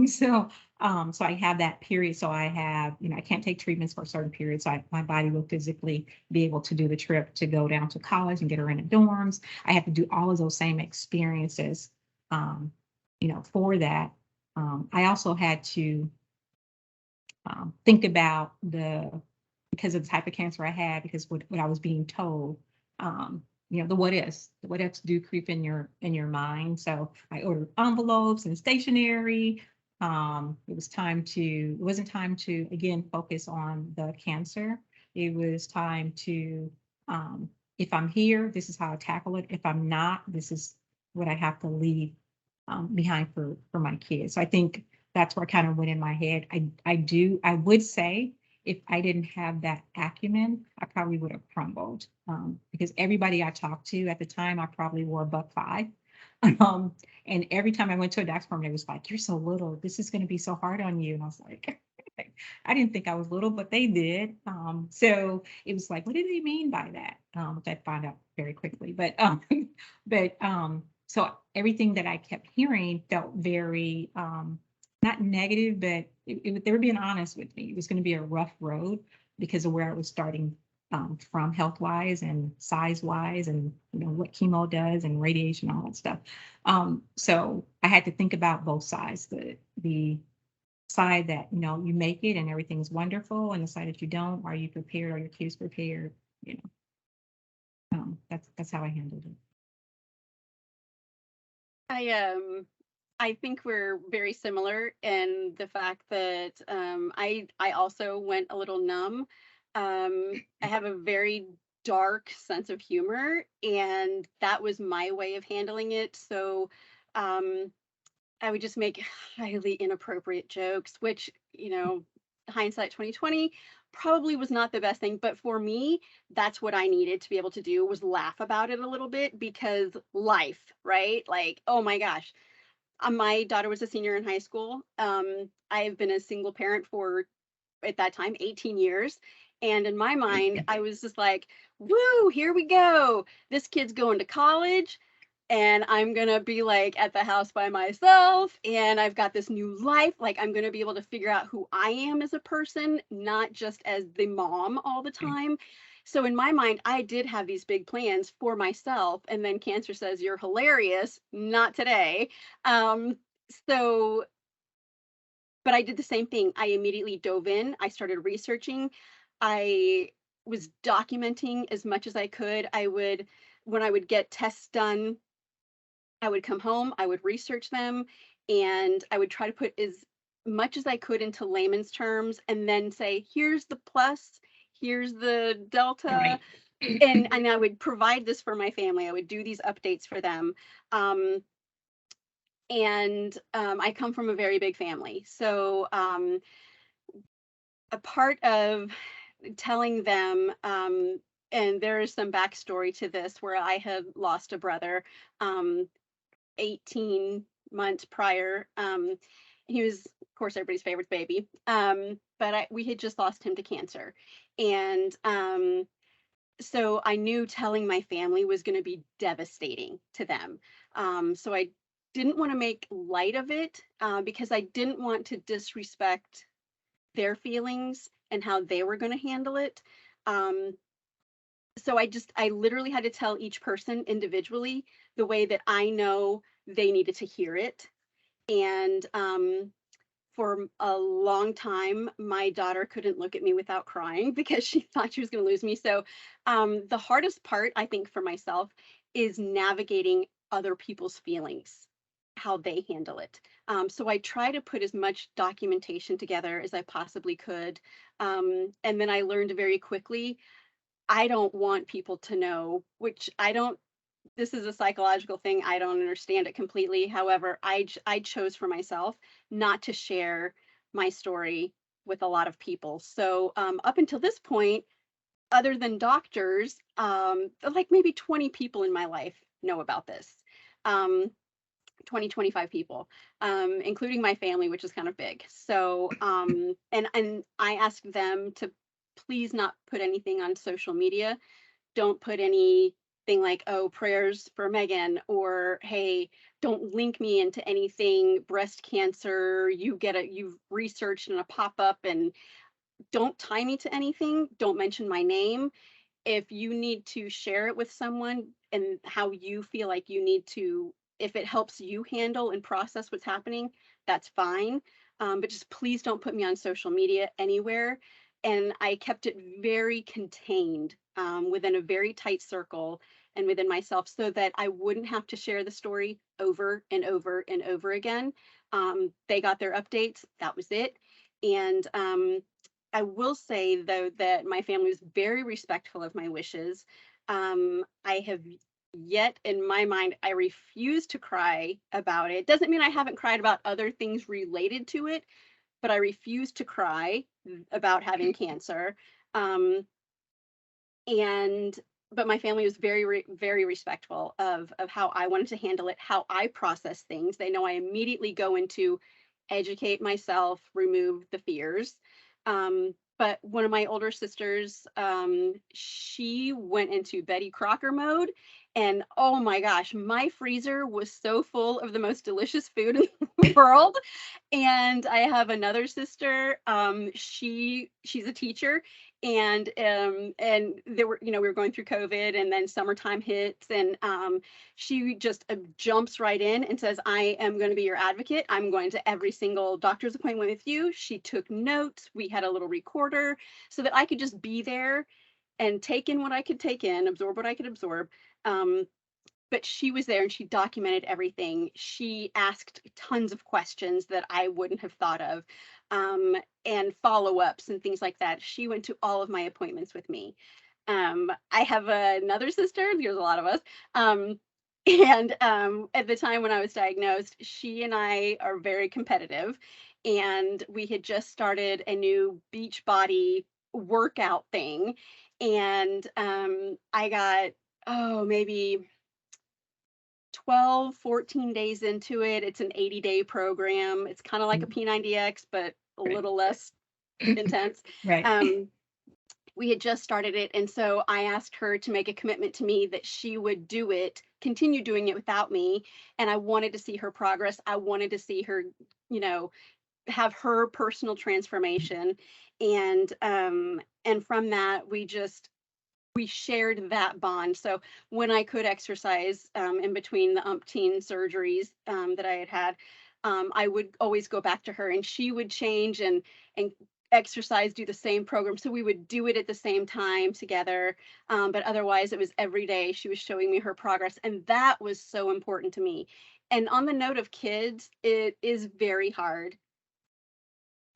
So I have that period. So I have, I can't take treatments for a certain period. So my body will physically be able to do the trip to go down to college and get her in the dorms. I have to do all of those same experiences, for that. I also had to think about because of the type of cancer I had, because what I was being told, the what ifs do creep in your mind. So I ordered envelopes and stationery. It wasn't time to again focus on the cancer. It was time to, if I'm here, this is how I tackle it. If I'm not, this is what I have to leave behind for my kids. So I think that's where I kind of went in my head. I would say, if I didn't have that acumen, I probably would have crumbled, because everybody I talked to at the time, I probably wore $1.05. And every time I went to a doctor's appointment, it was like, you're so little. This is going to be so hard on you. And I was like, I didn't think I was little, but they did. So it was like, what did they mean by that? Which I found out very quickly. So everything that I kept hearing felt very, not negative, but they were being honest with me. It was going to be a rough road because of where I was starting from health-wise and size-wise, and what chemo does and radiation, all that stuff. So I had to think about both sides: the side that you make it and everything's wonderful, and the side that you don't. Are you prepared? Are your kids prepared? That's how I handled it. I think we're very similar in the fact that I also went a little numb. I have a very dark sense of humor, and that was my way of handling it. So I would just make highly inappropriate jokes, which, hindsight 2020 probably was not the best thing. But for me, that's what I needed to be able to do, was laugh about it a little bit, because life, right? Like, oh my gosh. My daughter was a senior in high school. I've been a single parent for, at that time, 18 years. And in my mind, I was just like, woo, here we go. This kid's going to college, and I'm going to be like at the house by myself. And I've got this new life. Like, I'm going to be able to figure out who I am as a person, not just as the mom all the time. So in my mind, I did have these big plans for myself. And then cancer says, you're hilarious. Not today. But I did the same thing. I immediately dove in. I started researching. I was documenting as much as I could. When I would get tests done, I would come home, I would research them, and I would try to put as much as I could into layman's terms, and then say, here's the plus, here's the delta. Right. And I would provide this for my family. I would do these updates for them. I come from a very big family. So a part of telling them, and there is some backstory to this, where I had lost a brother 18 months prior. He was, of course, everybody's favorite baby. But we had just lost him to cancer. And so I knew telling my family was going to be devastating to them. So I didn't want to make light of it, because I didn't want to disrespect their feelings and how they were going to handle it. So I literally had to tell each person individually the way that I know they needed to hear it. And for a long time, my daughter couldn't look at me without crying because she thought she was going to lose me. So the hardest part, I think, for myself is navigating other people's feelings, how they handle it. So I try to put as much documentation together as I possibly could. And then I learned very quickly, I don't want people to know, which I don't, this is a psychological thing. I don't understand it completely. However, I chose for myself not to share my story with a lot of people. So up until this point, other than doctors, like maybe 20 people in my life know about this. 20, 25 people, including my family, which is kind of big. So, and I asked them to please not put anything on social media. Don't put anything like, oh, prayers for Megan, or hey, don't link me into anything breast cancer. You've researched in a pop-up, and don't tie me to anything. Don't mention my name. If you need to share it with someone and how you feel like you need to, if it helps you handle and process what's happening, that's fine. But just please don't put me on social media anywhere. And I kept it very contained, within a very tight circle and within myself, so that I wouldn't have to share the story over and over and over again. They got their updates. That was it. And I will say, though, that my family was very respectful of my wishes. I have yet, in my mind, I refuse to cry about it. Doesn't mean I haven't cried about other things related to it, but I refuse to cry about having cancer. Um, and but my family was very respectful of how I wanted to handle it, how I process things. They know I immediately go into educate myself, remove the fears. But one of my older sisters, she went into Betty Crocker mode. And oh my gosh, my freezer was so full of the most delicious food in the world. And I have another sister. She's a teacher, and there were, we were going through COVID, and then summertime hits, and she just jumps right in and says, I am going to be your advocate. I'm going to every single doctor's appointment with you. She took notes. We had a little recorder so that I could just be there and take in what I could take in, absorb what I could absorb. But she was there and she documented everything. She asked tons of questions that I wouldn't have thought of, and follow-ups and things like that. She went to all of my appointments with me. I have another sister, there's a lot of us. And at the time when I was diagnosed, she and I are very competitive. And we had just started a new beach body workout thing. And I got, maybe 12, 14 days into it. It's an 80-day program. It's kind of like a P90X, but a little less intense. Right. We had just started it. And so I asked her to make a commitment to me that she would do it, continue doing it without me. And I wanted to see her progress. I wanted to see her, have her personal transformation. And from that, we shared that bond. So when I could exercise, in between the umpteen surgeries that I had, I would always go back to her, and she would change and exercise, do the same program. So we would do it at the same time together. But otherwise, it was every day she was showing me her progress. And that was so important to me. And on the note of kids, it is very hard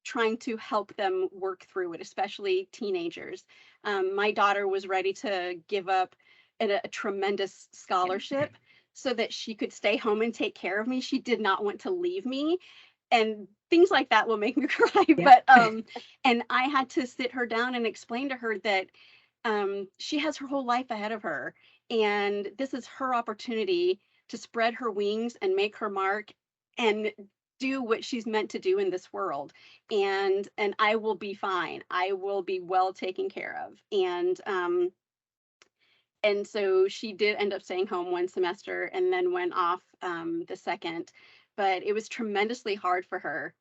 trying to help them work through it, especially teenagers. My daughter was ready to give up a tremendous scholarship so that she could stay home and take care of me. She did not want to leave me. And things like that will make me cry. Yeah. But and I had to sit her down and explain to her that she has her whole life ahead of her. And this is her opportunity to spread her wings and make her mark and do what she's meant to do in this world. And I will be fine. I will be well taken care of. And so she did end up staying home one semester and then went off the second. But it was tremendously hard for her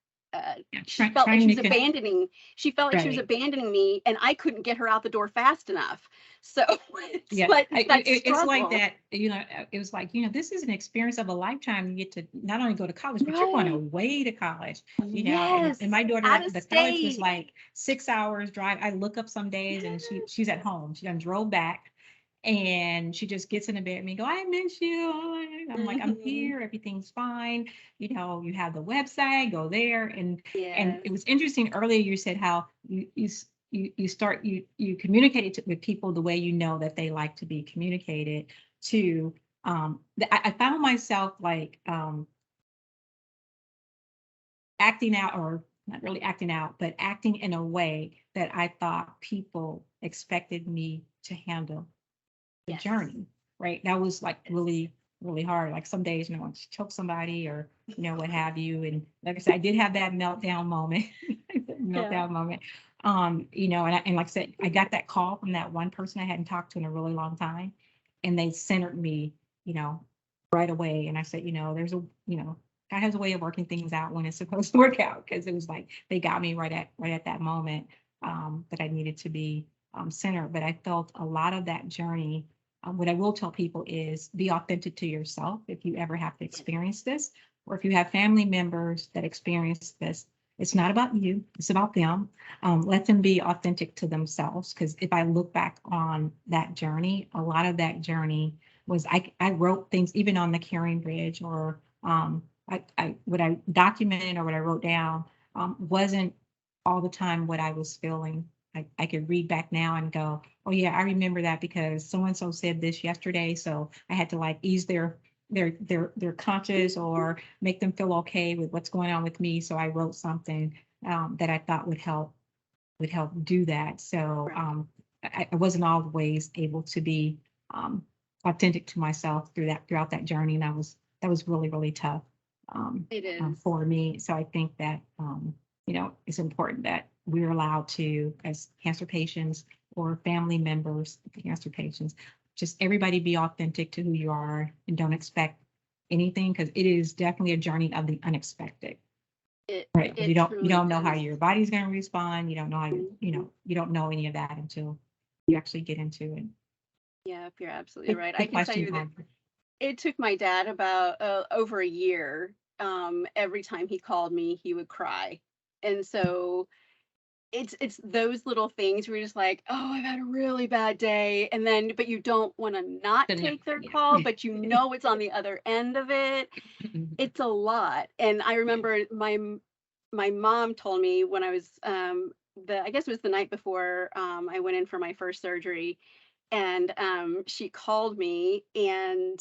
Yeah, felt like she trying was to abandoning. She felt like she was right. abandoning me, and I couldn't get her out the door fast enough. So it's Yeah, like that it's like struggle. that, it was like, this is an experience of a lifetime. You get to not only go to college, but you're going Right. away to college, Yes. and my daughter, Out of the college was state. like 6 hours drive. I look up some days and she's at home. She done drove back and she just gets in the bed and me go, I miss you. I'm like, I'm Mhm. here. Everything's fine. You have the website, go there. And Yes. it was interesting earlier. You said how you communicate with people the way you know that they like to be communicated to. I found myself like acting out, or not really acting out, but acting in a way that I thought people expected me to handle the Yes. journey, right? That was like Yes. really, really hard. Like some days, I want to choke somebody or, what have you. And like I said, I did have that meltdown moment, Yeah. meltdown moment. And like I said, I got that call from that one person I hadn't talked to in a really long time. And they centered me, you know, right away. And I said, there's God has a way of working things out when it's supposed to work out. Cause it was like, they got me right at that moment, that I needed to be centered. But I felt a lot of that journey. What I will tell people is be authentic to yourself if you ever have to experience this, or if you have family members that experience this. It's not about you, it's about them. Let them be authentic to themselves. Because if I look back on that journey, a lot of that journey was I wrote things even on the Caring Bridge, or what I documented or what I wrote down wasn't all the time what I was feeling. I could read back now and go, oh yeah, I remember that because so and so said this yesterday. So I had to like ease their conscience or make them feel okay with what's going on with me. So I wrote something that I thought would help do that. So Right. I wasn't always able to be um, authentic to myself throughout that journey, and that was really really tough It is. for me. So I think that it's important that we're allowed to, as cancer patients or family members of cancer patients, just everybody be authentic to who you are and don't expect anything, because it is definitely a journey of the unexpected. It Right. You it don't truly know how is. your body's going to respond. You don't know how Mhm. you don't know any of that until you actually get into it. Yeah, you're absolutely right. I Good can tell question, you that Audrey. it took my dad about over a year. Every time he called me, he would cry. And so it's those little things where you're just like, oh, I've had a really bad day. And then, but you don't want to not take their call, Yeah. but it's on the other end of it. It's a lot. And I Yeah. remember my mom told me when I was I guess it was the night before I went in for my first surgery, and she called me, and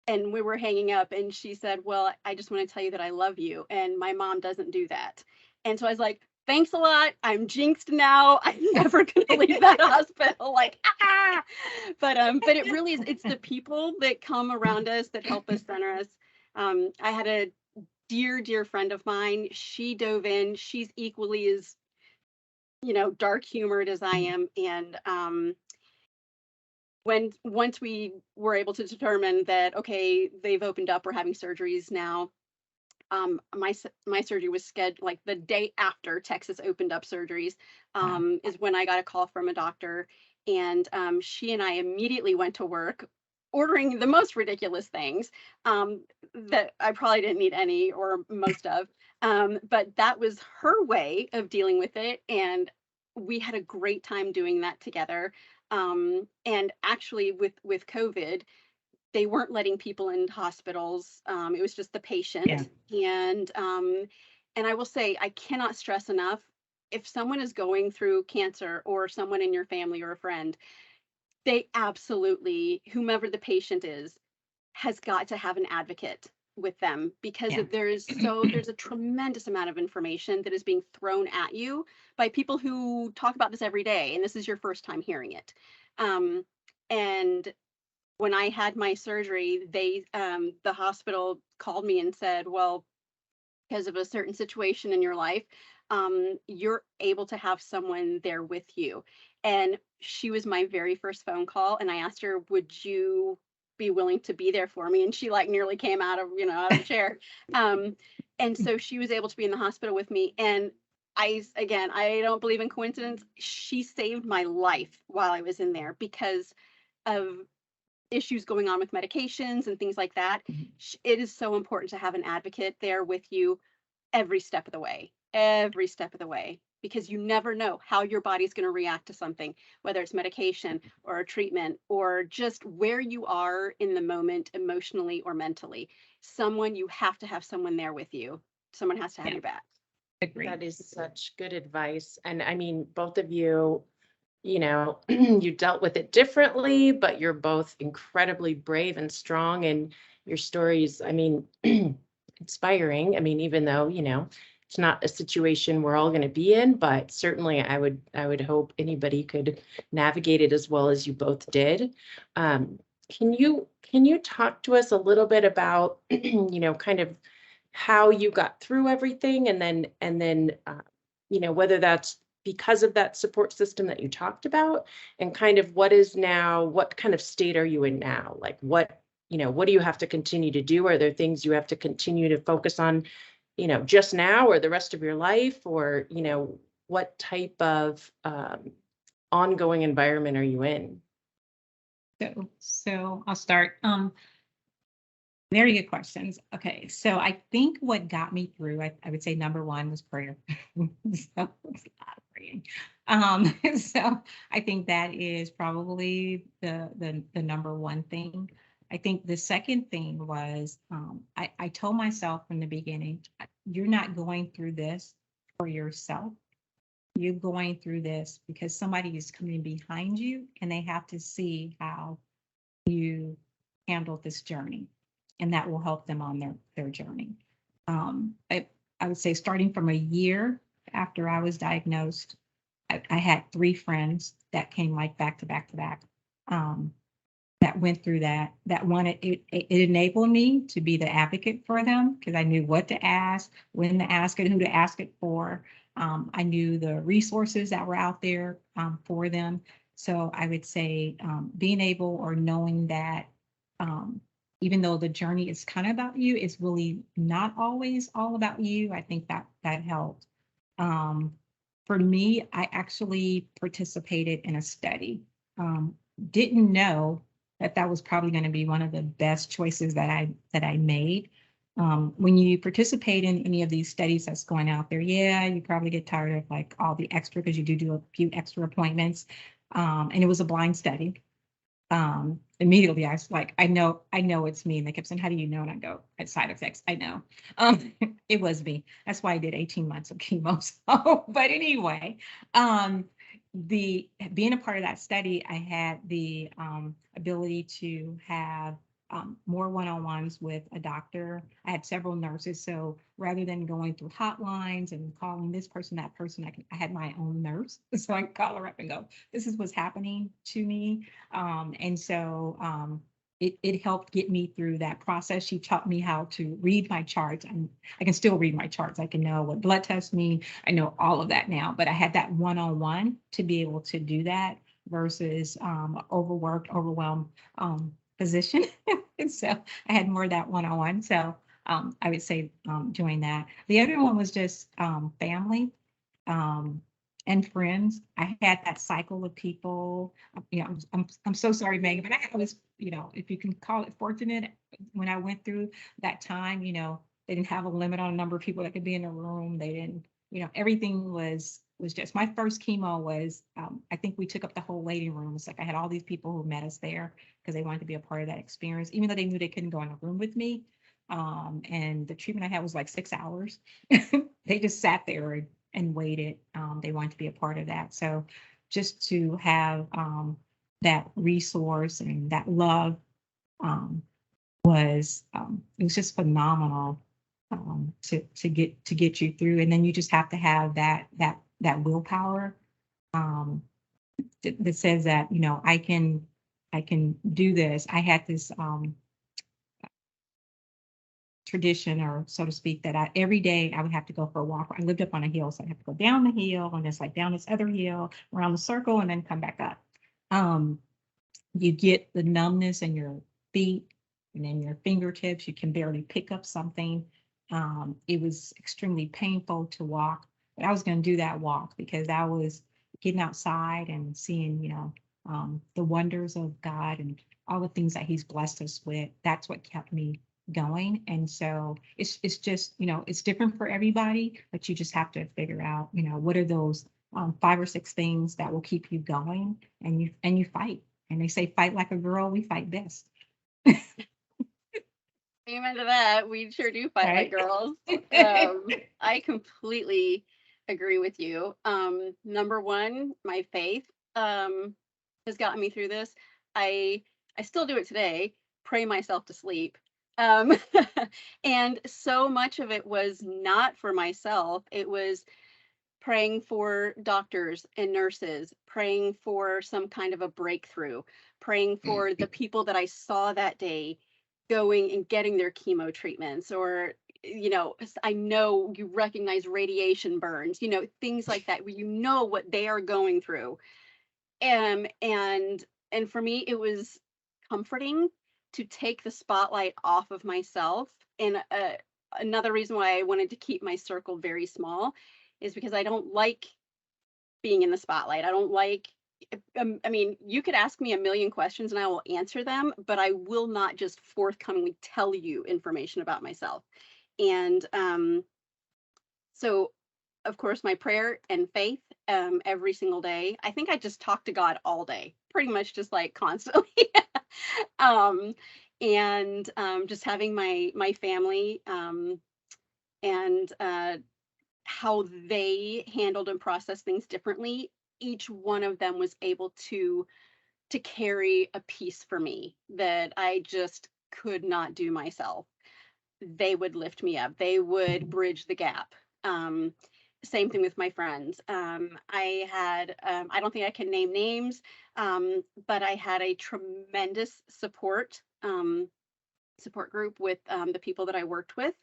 we were hanging up, and she said, well, I just want to tell you that I love you, and my mom doesn't do that. And so I was like, thanks a lot, I'm jinxed now, I'm never going to leave that hospital, like, ah. But it really is, it's the people that come around us that help us, center us. I had a dear friend of mine, she dove in, she's equally as dark humored as I am. And when once we were able to determine that, okay, they've opened up, we're having surgeries now. My surgery was scheduled like the day after Texas opened up surgeries. Wow. Is when I got a call from a doctor, and she and I immediately went to work ordering the most ridiculous things that I probably didn't need any or most of. But that was her way of dealing with it, and we had a great time doing that together. And actually, with COVID, they weren't letting people in hospitals. It was just the Yeah. patient. And I will say, I cannot stress enough, if someone is going through cancer, or someone in your family or a friend, they absolutely, whomever the patient is, has got to have an advocate with them, because Yeah. there's a tremendous amount of information that is being thrown at you by people who talk about this every day, and this is your first time hearing it. And when I had my surgery, the hospital called me and said, well, because of a certain situation in your life, you're able to have someone there with you. And she was my very first phone call, and I asked her, would you be willing to be there for me. And she like nearly came out of, out of the chair. And so she was able to be in the hospital with me. And I don't believe in coincidence. She saved my life while I was in there because of issues going on with medications and things like that. It is so important to have an advocate there with you every step of the way, because you never know how your body's going to react to something, whether it's medication or a treatment or just where you are in the moment emotionally or mentally. You have to have someone there with you. Someone has to have your back. Agreed. That is such good advice. And I mean, both of you, you dealt with it differently, but you're both incredibly brave and strong. And your stories, I mean, inspiring. I mean, even though, it's not a situation we're all going to be in, but certainly I would hope anybody could navigate it as well as you both did. Can you talk to us a little bit about, kind of how you got through everything, and then whether that's because of that support system that you talked about, and kind of what kind of state are you in now? Like what do you have to continue to do? Are there things you have to continue to focus on, just now or the rest of your life, or, what type of ongoing environment are you in? So I'll start. Very good questions. Okay, so I think what got me through, I would say number one was prayer. So it's a lot of praying. So I think that is probably the number one thing. I think the second thing was I told myself from the beginning, you're not going through this for yourself. You're going through this because somebody is coming behind you and they have to see how you handle this journey, and that will help them on their journey. I would say starting from a year after I was diagnosed, I had 3 friends that came like back to back to back, that went through that wanted it enabled me to be the advocate for them because I knew what to ask, when to ask it, who to ask it for. I knew the resources that were out there for them. So I would say being able or knowing that even though the journey is kind of about you, it's really not always all about you. I think that helped. For me, I actually participated in a study. Didn't know that was probably going to be one of the best choices that I made. When you participate in any of these studies that's going out there, you probably get tired of like all the extra because you do a few extra appointments. And it was a blind study. Immediately I was like, I know it's me. And they kept saying, how do you know? And I go, it's side effects. I know. It was me. That's why I did 18 months of chemo. So, but anyway, being a part of that study, I had the ability to have more one-on-ones with a doctor. I had several nurses. So rather than going through hotlines and calling this person, that person, I had my own nurse. So I call her up and go, this is what's happening to me. And so it helped get me through that process. She taught me how to read my charts. I can still read my charts. I can know what blood tests mean. I know all of that now, but I had that one-on-one to be able to do that versus overworked, overwhelmed physician. And so I had more of that one-on-one. So I would say doing that. The other one was just family and friends. I had that cycle of people. I'm so sorry, Megan, but I was, if you can call it fortunate, when I went through that time, they didn't have a limit on the number of people that could be in a room. They didn't, everything was just, my first chemo was, I think we took up the whole waiting room. It's like I had all these people who met us there because they wanted to be a part of that experience, even though they knew they couldn't go in a room with me. And the treatment I had was like 6 hours. They just sat there and waited. They wanted to be a part of that. So just to have that resource and that love was it was just phenomenal to get you through. And then you just have to have that willpower that says that I can do this. I had this tradition, or so to speak, that every day I would have to go for a walk. I lived up on a hill, so I have to go down the hill and it's like down this other hill around the circle and then come back up. You get the numbness in your feet and then your fingertips. You can barely pick up something. It was extremely painful to walk, but I was going to do that walk because I was getting outside and seeing, the wonders of God and all the things that He's blessed us with. That's what kept me going. And so it's just, it's different for everybody, but you just have to figure out, what are those 5 or 6 things that will keep you going, and you fight. And they say, fight like a girl, we fight best. Amen to that. We sure do fight like Right? girls. I completely agree with you. Number one, my faith has gotten me through this. I still do it today, pray myself to sleep. And so much of it was not for myself. It was praying for doctors and nurses, praying for some kind of a breakthrough, praying for the people that I saw that day going and getting their chemo treatments, or I know you recognize radiation burns, things like that, where what they are going through. And for me, it was comforting to take the spotlight off of myself. And another reason why I wanted to keep my circle very small is because I don't like being in the spotlight. I don't like, you could ask me a million questions and I will answer them, but I will not just forthcomingly tell you information about myself. And so, of course, my prayer and faith every single day. I think I just talk to God all day, pretty much just like constantly. And just having my family and how they handled and processed things differently. Each one of them was able to carry a piece for me that I just could not do myself. They would lift me up. They would bridge the gap. Same thing with my friends. I had, I don't think I can name names, but I had a tremendous support group with the people that I worked with.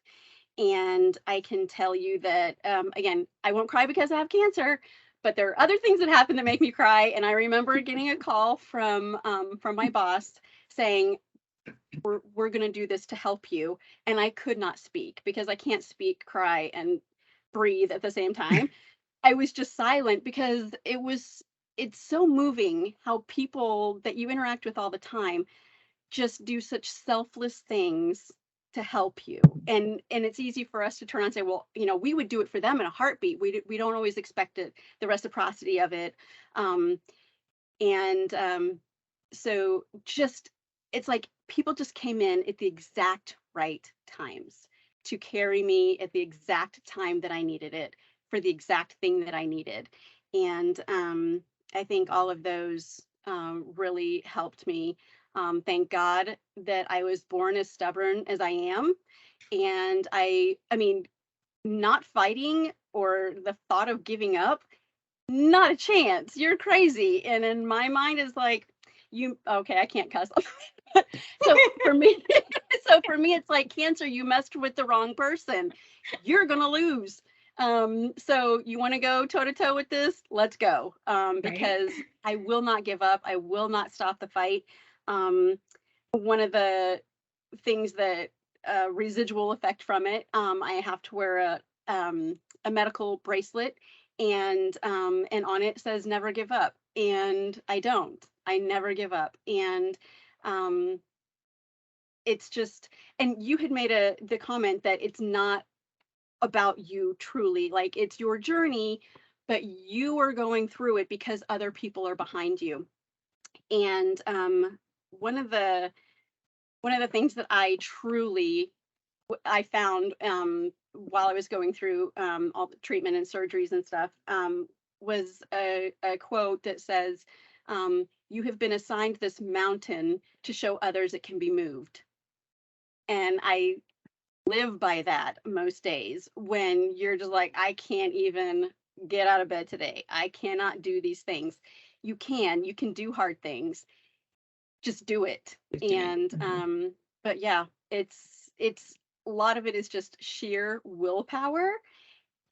And I can tell you that, again, I won't cry because I have cancer, but there are other things that happen that make me cry. And I remember getting a call from my boss saying, we're going to do this to help you. And I could not speak because I can't speak, cry, and breathe at the same time. I was just silent because it's so moving how people that you interact with all the time just do such selfless things to help you. And it's easy for us to turn around and say, well, we would do it for them in a heartbeat. We don't always expect it, the reciprocity of it. So just, it's like people just came in at the exact right times to carry me at the exact time that I needed it for the exact thing that I needed. And I think all of those really helped me. Thank God that I was born as stubborn as I am. And I mean, not fighting or the thought of giving up, not a chance. You're crazy. And in my mind is like, okay, I can't cuss. So for me, it's like cancer, you messed with the wrong person. You're going to lose. So you want to go toe to toe with this? Let's go. Because I will not give up. I will not stop the fight. One of the things that residual effect from it, I have to wear a medical bracelet, and on it says never give up. And I don't. I never give up. And it's just, and you had made the comment that it's not about you truly, like it's your journey, but you are going through it because other people are behind you. And one of the things that I found while I was going through all the treatment and surgeries and stuff was a quote that says, you have been assigned this mountain to show others it can be moved. And I live by that most days when you're just like, I can't even get out of bed today. I cannot do these things. You can do hard things. Just do it. And but yeah, it's a lot of it is just sheer willpower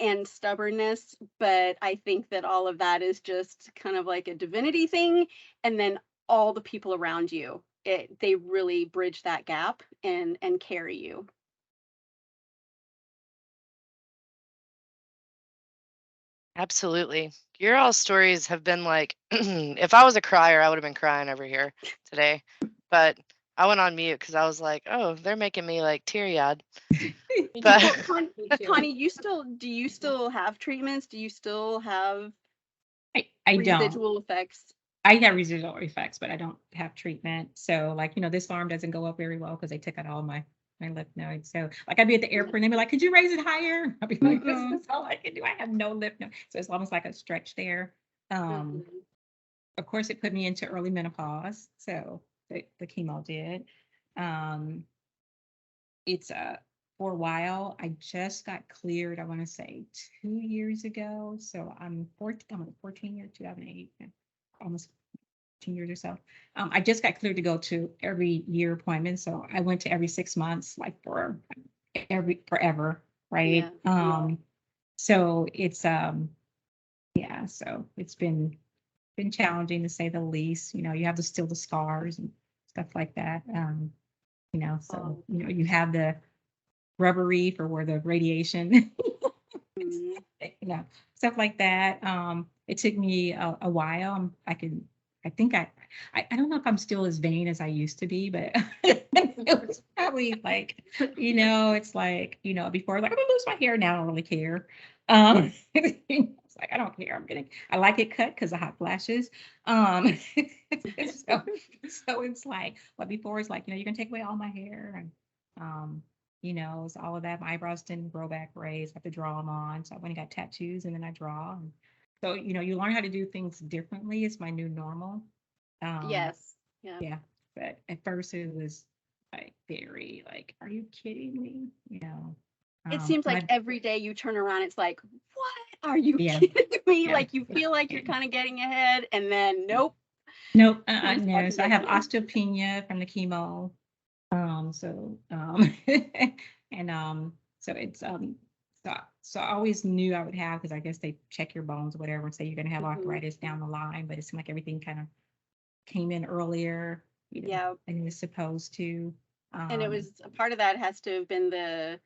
and stubbornness, but I think that all of that is just kind of like a divinity thing, and then all the people around you they really bridge that gap and carry you. Absolutely. Your all stories have been like, if I was a crier, I would have been crying over here today. But I went on mute because I was like, oh, they're making me like teary-eyed. But Well, Connie, do you still have treatments? Do you still have I don't. residual effects? I have residual effects, but I don't have treatment. So like, this arm doesn't go up very well because they took out all my lymph nodes. So like I'd be at the airport and they'd be like, could you raise it higher? I'd be like, this is all I can do. I have no lymph node. So it's almost like a stretch there. Of course, it put me into early menopause. So the chemo did. It's for a while. I just got cleared, I want to say 2 years ago. So I'm 14 years, 2008, almost 10 years or so. I just got cleared to go to every year appointment. So I went to every 6 months, like for forever, right? Yeah. So it's so it's been challenging to say the least. You have still the scars and stuff like that. So you have the rubbery for where the radiation, stuff like that. It took me a while. I don't know if I'm still as vain as I used to be, but it was probably like, it's like, before, like, I'm gonna lose my hair now. I don't really care. It's like, I don't care. I like it cut because of hot flashes. So it's like, but before it's like, you can take away all my hair and, it's all of that. My eyebrows didn't grow back raised. I have to draw them on. So I went and got tattoos and then I draw. And so, you learn how to do things differently. It's my new normal. Yes. Yeah. Yeah. But at first it was like very like, are you kidding me? It seems like every day you turn around, it's like, what are you kidding me? Yeah. Like you feel like you're kind of getting ahead and then nope. No. So I have osteopenia from the chemo. So it's so I always knew I would have, because I guess they check your bones or whatever and say you're gonna have arthritis down the line, but it seemed like everything kind of came in earlier, Yeah. and it was supposed to. And it was a part of that has to have been the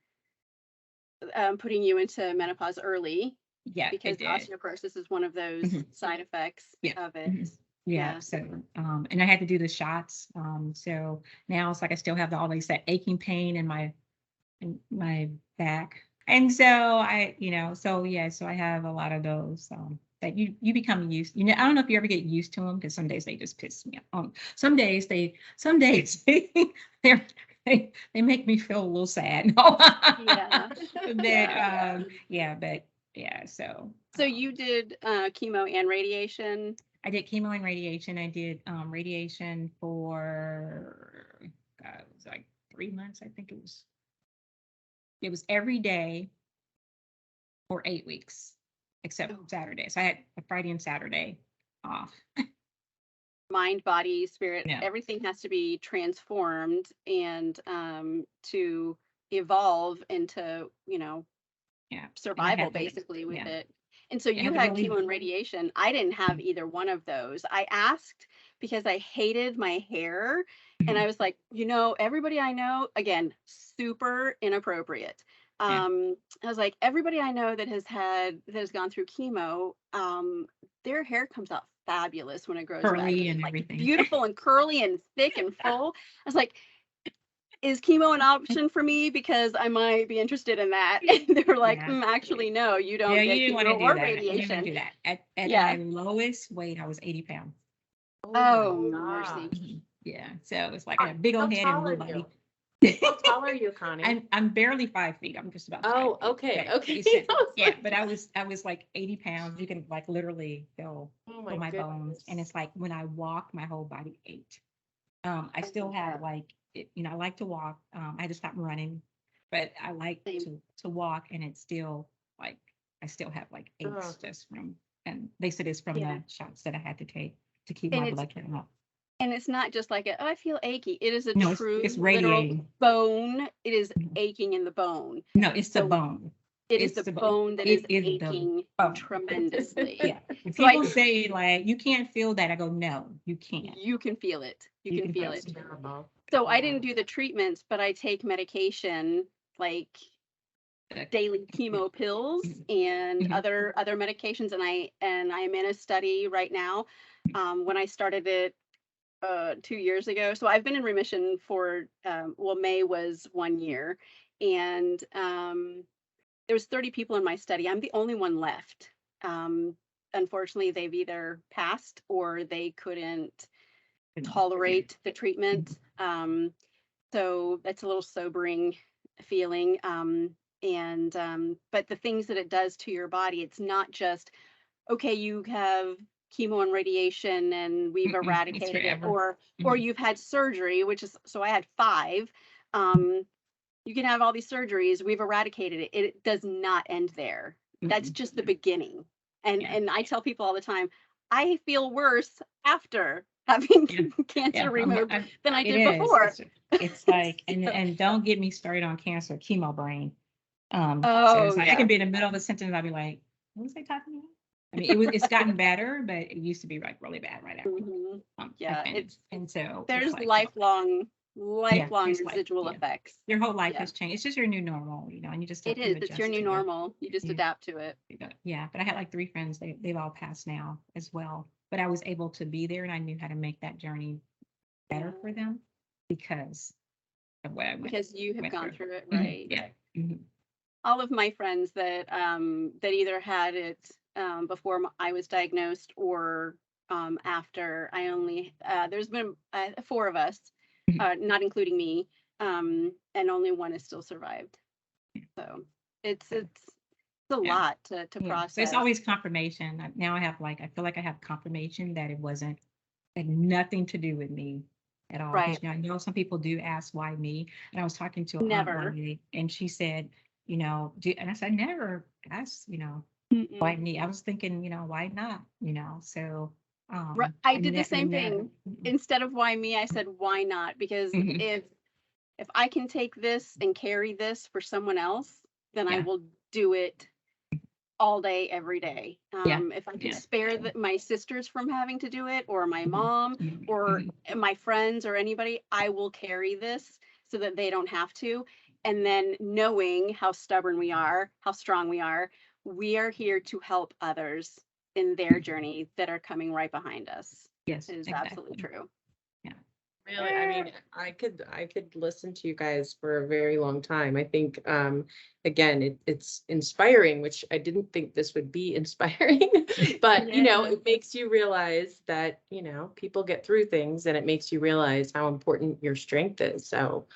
putting you into menopause early. Yeah, because osteoporosis is one of those side effects of it. Yeah. So, and I had to do the shots. So now it's like I still have always that aching pain in my back. And so so I have a lot of those that you become used. I don't know if you ever get used to them, because some days they just piss me off. Some days they they make me feel a little sad. So you did chemo and radiation. I did chemo and radiation. I did radiation for it was like 3 months. I think it was every day for 8 weeks, except Saturday. So I had a Friday and Saturday off. Mind, body, spirit, everything has to be transformed and to evolve into, survival basically with it. And so you had chemo and radiation. I didn't have either one of those. I asked because I hated my hair. And I was like, everybody I know, again, super inappropriate. I was like, everybody I know that has gone through chemo, their hair comes out fabulous when it grows curly back. And like everything. Beautiful and curly and thick and full. I was like, is chemo an option for me? Because I might be interested in that. And they were like, actually, no, you don't get chemo or radiation. You didn't do that. At my lowest weight, I was 80 pounds. Oh, mercy. Yeah. So it's like a big old head and little body. How tall are you, Connie? I'm barely 5 feet. I'm just about 5 feet. Okay. But I was like 80 pounds. You can like literally feel my bones. And it's like when I walk, my whole body ached. I still have like, I like to walk. I had to stop running, but I like to walk, and it's still like, I still have like aches just from, and they said it's from the shots that I had to take to keep my blood count up. And it's not just like I feel achy. It is a true it's radiating bone. It is aching in the bone. No, it's the bone. It is It's the bone that is aching bone. tremendously. Yeah. When So I- people say like, you can't feel that, I go, no, you can't. You can feel it. You can feel it. Terrible. So I didn't do the treatments, but I take medication like daily chemo pills and Mhm. other medications, and I'm in a study right now. When I started it 2 years ago, so I've been in remission for well, May was 1 year, and there was 30 people in my study. I'm the only one left. Unfortunately, they've either passed or they couldn't tolerate the treatment. So that's a little sobering feeling. But the things that it does to your body, it's not just, okay, you have chemo and radiation and we've Mm-mm, it's eradicated it, forever. or you've had surgery, which is, so I had 5. You can have all these surgeries, we've eradicated it. It does not end there. That's Mm-mm. just the beginning. And Yeah. and I tell people all the time, I feel worse after having Yeah. cancer Yeah, removed than I it did is. before. It's like, and don't get me started on cancer, chemo brain. So Oh, it's like, I yeah. can be in the middle of a sentence, I'll be like, what was they talking about? I mean, it's gotten better, but it used to be like really bad right after. Mhm. I Yeah, finished. And so it's there's like, lifelong there's residual yeah. effects. Your whole life Yeah. has changed. It's just your new normal, and you just have It to is. It's your adjust new to it. normal. You just Yeah. adapt to it. Yeah, but I had like 3 friends. They've all passed now as well. But I was able to be there, and I knew how to make that journey better for them because of what I went. Because you have went gone through it, Mhm. right? Yeah. Mhm. All of my friends that either had it before I was diagnosed or after, I only there's been 4 of us, not including me, and only one has still survived. So it's a Yeah. lot to Yeah. So process. it's always confirmation. Now I have I feel like I have confirmation that it had nothing to do with me at all. 'Cause, Right. I know some people do ask why me, and I was talking to an aunt Never. one day, and she said, and I said, never asked, why Mm-mm. me? I was thinking, why not? So I did the same never. thing. Instead of why me, I said why not? Because Mhm. if I can take this and carry this for someone else, then I Yeah. will do it all day, every day. Yeah. If I can Yeah. spare my sisters from having to do it, or my mom, Mhm. or Mhm. my friends, or anybody, I will carry this so that they don't have to. And then knowing how stubborn we are, how strong we are here to help others in their journey that are coming right behind us. Yes, It is exactly. absolutely true. Really, I mean, I could listen to you guys for a very long time. I think again, it's inspiring, which I didn't think this would be inspiring, but Yeah. it makes you realize that, people get through things, and it makes you realize how important your strength is. So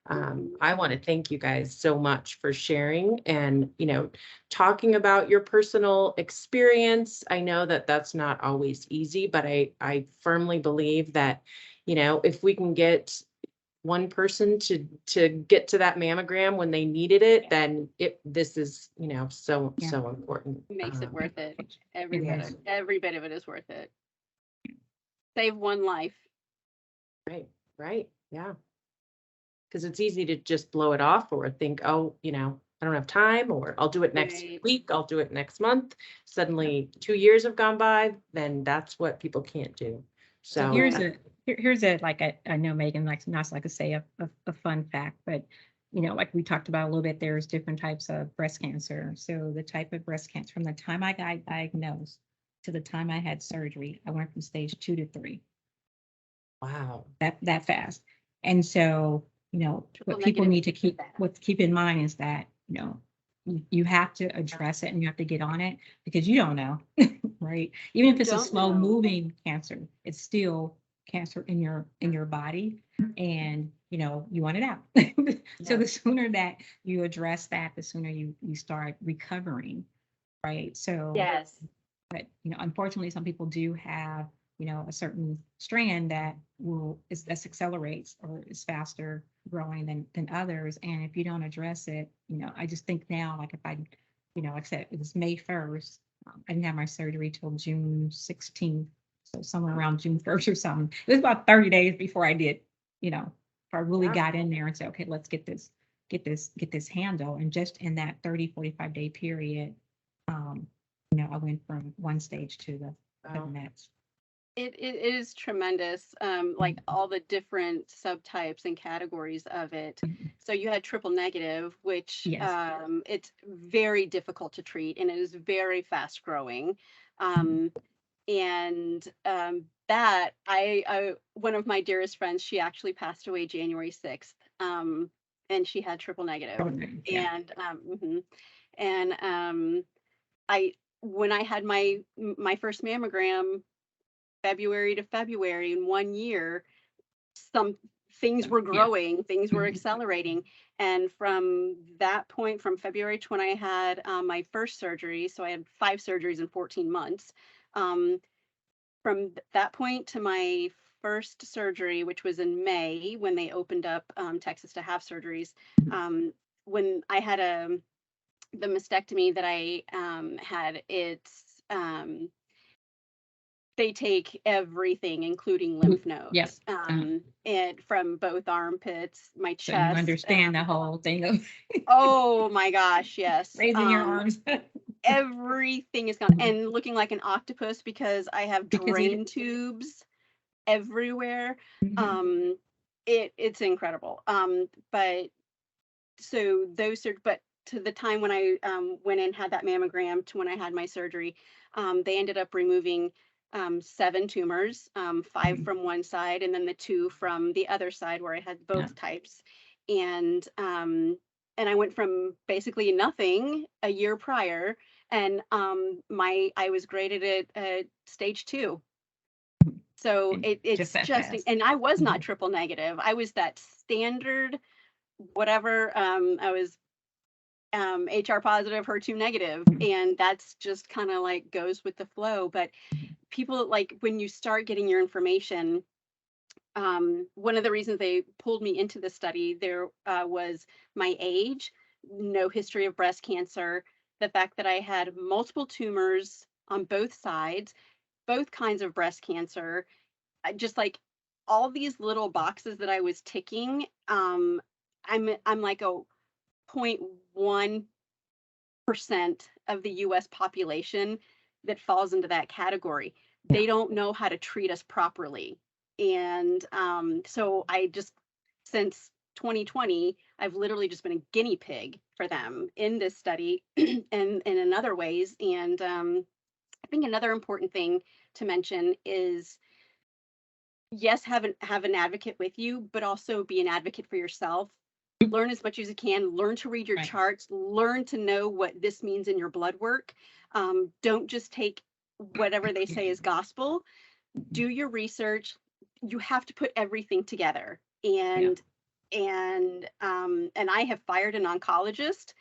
I want to thank you guys so much for sharing and, talking about your personal experience. I know that that's not always easy, but I firmly believe that, if we can get one person to get to that mammogram when they needed it, then this is, so important. Makes it worth it. It is. Every bit of it is worth it. Save one life. Right. Yeah. Because it's easy to just blow it off or think, oh, I don't have time, or I'll do it next Right. week, I'll do it next month. Suddenly 2 years have gone by, then that's what people can't do. So So here's a I know Megan likes not like to say a fun fact, but like we talked about a little bit, there's different types of breast cancer. So the type of breast cancer, from the time I got diagnosed to the time I had surgery, I went from stage 2 to 3. wow. That fast. And so, what people need to keep in mind is that, you have to address it and you have to get on it because you don't know, right? Even if it's a slow moving cancer, it's still cancer in your body, and you want it out. So the sooner that you address that, the sooner you start recovering, right? So Yes. but unfortunately, some people do have a certain strand that that accelerates or is faster growing than others. And if you don't address it, I just think now, like if I, like I said, it was May 1st. I didn't have my surgery till June 16th. So somewhere around June 1st or something. It was about 30 days before I did, before I really got in there and said, okay, let's get this get this handle. And just in that 30-45 day period, I went from one stage to the next. It is tremendous, like all the different subtypes and categories of it. So you had triple negative, which Yes. It's very difficult to treat and it is very fast growing. And that I one of my dearest friends, she actually passed away January 6th, and she had triple negative. Yeah. And I when I had my first mammogram, February to February in 1 year, some things were growing, things were accelerating. And from that point, from February to when I had my first surgery, so I had 5 surgeries in 14 months. From that point to my first surgery, which was in May when they opened up Texas to have surgeries, when I had the mastectomy that I had, they take everything, including lymph nodes. Yes. And from both armpits, my So chest. you understand the whole thing of Oh my gosh, yes. raising your arms. Everything is gone and looking like an octopus because I have drain tubes everywhere. It's incredible. But so but to the time when I went and had that mammogram to when I had my surgery, they ended up removing 7 tumors, 5 from one side and then the 2 from the other side where I had both types. And I went from basically nothing a year prior, and I was graded at stage 2. So it's just and I was not triple negative. I was that standard whatever. I was HR positive, HER2 negative, and that's just kind of like goes with the flow. But people, like, when you start getting your information, one of the reasons they pulled me into the study there was my age, no history of breast cancer, the fact that I had multiple tumors on both sides, both kinds of breast cancer, just like all these little boxes that I was ticking. I'm like a 0.1% of the US population that falls into that category. They don't know how to treat us properly. And so I just, since 2020, I've literally just been a guinea pig for them in this study and in other ways. And I think another important thing to mention is, yes, have an advocate with you, but also be an advocate for yourself. Learn as much as you can, learn to read your charts, learn to know what this means in your blood work. Don't just take whatever they say as gospel. Do your research. You have to put everything together. And I have fired an oncologist.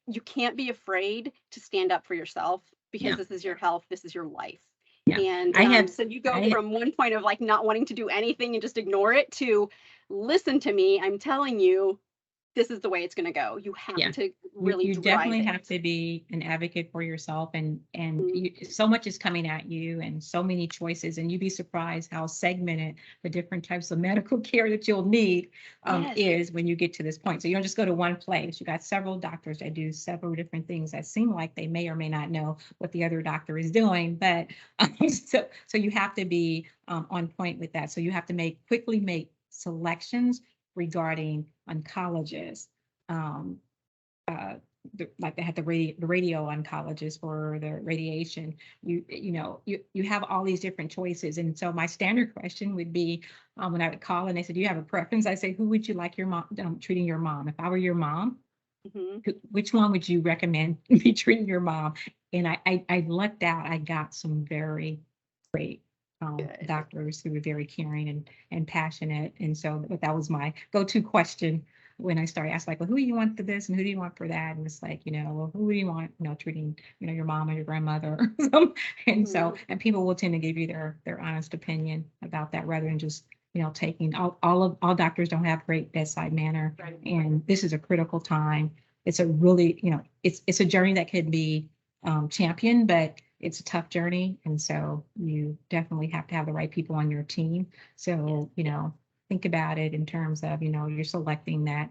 You can't be afraid to stand up for yourself because this is your health, this is your life. And so you go from one point of like not wanting to do anything and just ignore it to listen to me. I'm telling you, this is the way it's going to go. You have to really you definitely have to be an advocate for yourself, and so much is coming at you and so many choices, and you'd be surprised how segmented the different types of medical care that you'll need is when you get to this point. So you don't just go to one place. You got several doctors that do several different things that seem like they may or may not know what the other doctor is doing, but so you have to be on point with that. So you have to quickly make selections regarding oncologists, like they had the radio oncologist for the radiation. You have all these different choices, and so my standard question would be when I would call and they said, "Do you have a preference?" I say, "Who would you like your mom treating your mom? If I were your mom, which one would you recommend me treating your mom?" And I lucked out. I got some very great doctors who were very caring and passionate. And so that was my go-to question when I started asking, like, well, who do you want for this and who do you want for that? And it's like, well, who do you want, treating, your mom or your grandmother? And so, and people will tend to give you their honest opinion about that rather than just, taking all doctors don't have great bedside manner. Right. And this is a critical time. It's a really, it's a journey that could be championed, but it's a tough journey. And so you definitely have to have the right people on your team. So, think about it in terms of, you're selecting that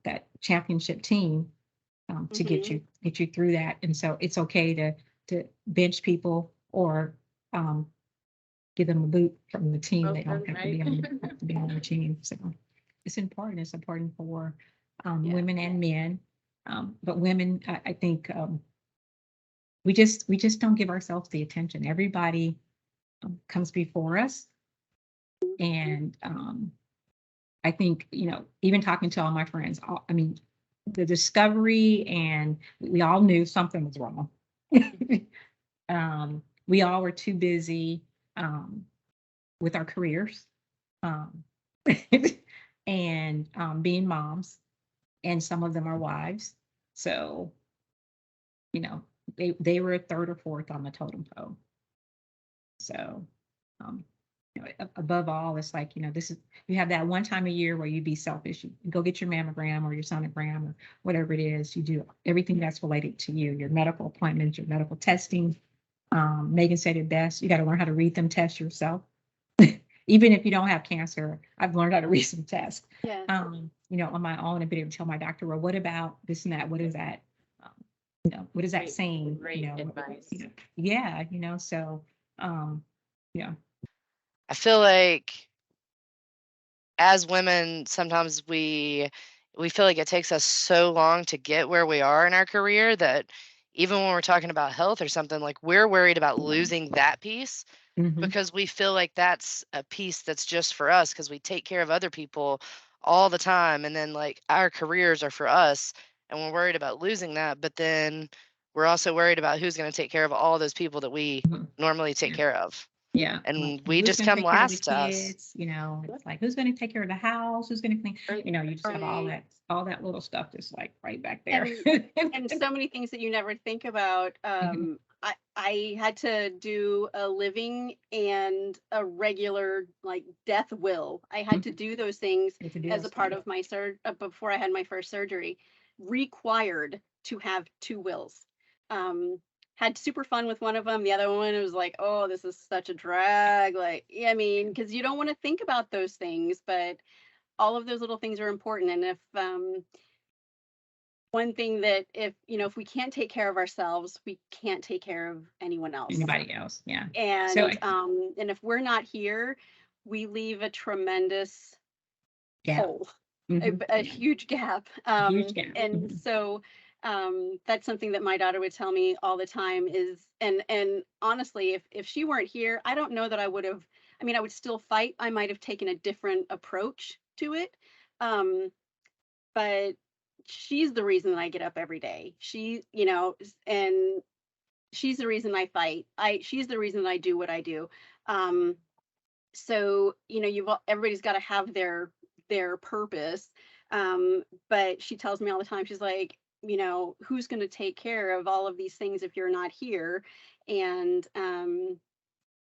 that championship team to get you through that. And so it's okay to bench people or give them a boot from the team. They don't have to be on the team. So it's important. It's important for women and men. But women, I think we just don't give ourselves the attention. Everybody comes before us. And I think, even talking to all my friends, the discovery, and we all knew something was wrong. We all were too busy with our careers and being moms, and some of them are wives. So, they were a third or fourth on the totem pole. So, above all, it's like, this is, you have that one time a year where you be selfish. You go get your mammogram or your sonogram or whatever it is. You do everything that's related to you, your medical appointments, your medical testing. Megan said it best. You got to learn how to read them tests yourself. Even if you don't have cancer, I've learned how to read some tests. Yeah. On my own, and be able to tell my doctor, well, what about this and that? What is that? What is that saying? Great advice. Yeah. So, yeah. I feel like as women, sometimes we feel like it takes us so long to get where we are in our career that even when we're talking about health or something, like we're worried about losing that piece because we feel like that's a piece that's just for us because we take care of other people all the time. And then like our careers are for us and we're worried about losing that. But then we're also worried about who's going to take care of all those people that we normally take care of. Yeah. And Like, we who's just gonna come take care of last the to us. kids? It's like, who's going to take care of the house? Who's going to clean? You just have Right. all that little stuff just like right back there. And so many things that you never think about. I had to do a living and a regular like death will. I had to do those things You have to do as those a part things. of my before I had my first surgery, required to have two wills. Had super fun with one of them. The other one was like, oh, this is such a drag. Like, yeah, because you don't want to think about those things, but all of those little things are important. And if one thing that if we can't take care of ourselves, we can't take care of anyone else. Anybody else? Yeah. And So and if we're not here, we leave a tremendous hole, a huge gap. Huge gap. And so that's something that my daughter would tell me all the time is, and honestly, if she weren't here, I don't know that I would have, I would still fight. I might have taken a different approach to it. But she's the reason that I get up every day. And she's the reason I fight. She's the reason I do what I do. So, everybody's got to have their purpose. But she tells me all the time, she's like, who's going to take care of all of these things if you're not here? And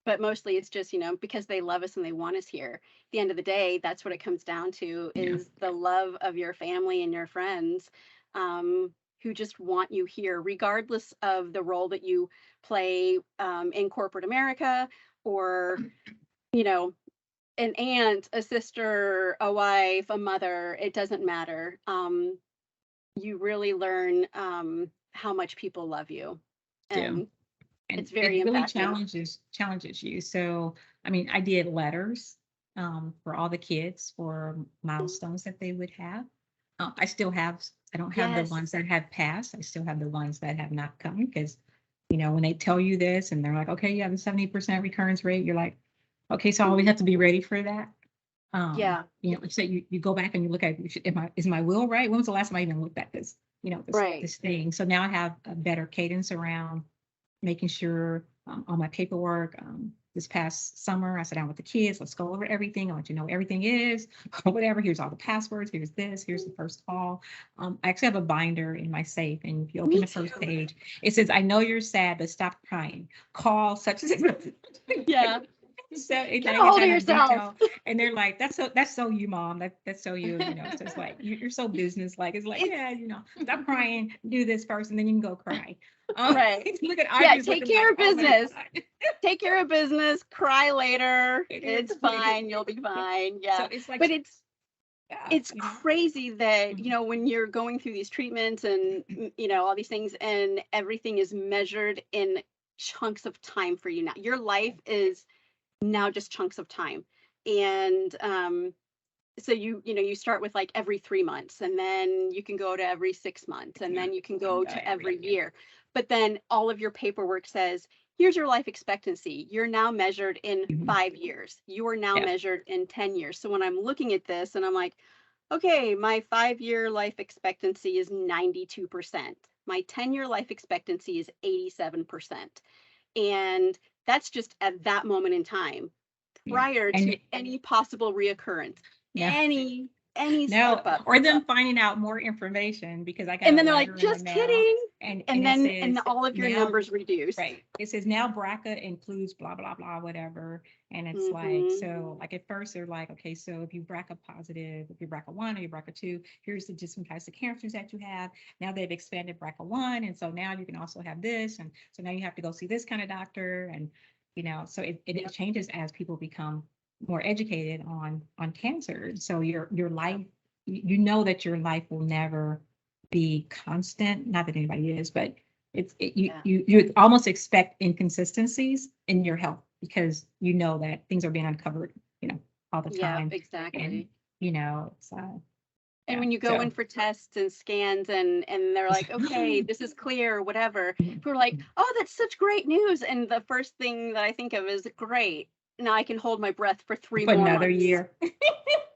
but mostly it's just, because they love us and they want us here. At the end of the day, that's what it comes down to, is the love of your family and your friends, who just want you here, regardless of the role that you play in corporate America, or, an aunt, a sister, a wife, a mother. It doesn't matter. You really learn how much people love you. And and it's very it really impacting. challenges you. So, I did letters for all the kids for milestones that they would have. I don't have the ones that have passed. I still have the ones that have not come, because, when they tell you this and they're like, okay, you have a 70% recurrence rate, you're like, okay, so I always have to be ready for that. So you go back and you look at, is my will right? When was the last time I even looked at this, this thing? So now I have a better cadence around making sure all my paperwork. This past summer, I sat down with the kids. Let's go over everything. I want you to know everything is, or whatever. Here's all the passwords. Here's this. Here's the first call. I actually have a binder in my safe, and if you open the first page, it says, "I know you're sad, but stop crying. Call such and such." Yeah. So Get a hold of yourself. And they're like, that's so you, mom. That's so you. So it's like you're so business like. It's like, yeah, stop crying. Do this first, and then you can go cry. Right. Look at Audrey. Take care of business. Take care of business. Cry later. It's fine. You'll be fine. Yeah. So it's like, but it's it's you know? crazy that, Mhm. when you're going through these treatments and, all these things, and everything is measured in chunks of time for you now. Your life is now just chunks of time. And so you start with like every 3 months, and then you can go to every 6 months, and Yeah. then you can And go go to every every year. year. But then all of your paperwork says, here's your life expectancy. You're now measured in Mhm. 5 years. You are now Yeah. measured in 10 years. So when I'm looking at this and I'm like, okay, my 5-year life expectancy is 92%. My 10-year life expectancy is 87%. And that's just at that moment in time, Yeah. prior And to any possible reoccurrence, no, any no, slip up. or them finding out more information because I got And a then they're like, letter in the just mail kidding. and And it then says all of your now, numbers reduce. right. It says now BRCA includes blah, blah, blah, whatever. And it's like, Mhm. so like at first they're like, okay, so if you BRCA positive, if you're BRCA1 or you're BRCA2, here's the different types of cancers that you have. Now they've expanded BRCA1. And so now you can also have this. And so now you have to go see this kind of doctor. And, so it changes as people become more educated on cancer. So your life, you know that your life will never be constant. Not that anybody is, but you almost expect inconsistencies in your health because you know that things are being uncovered, all the Yeah, time. exactly. And it's And yeah. when you go in for tests and scans, and they're like, okay, this is clear, whatever. We're like, oh, that's such great news. And the first thing that I think of is, great, now I can hold my breath for 3 for more another months. year.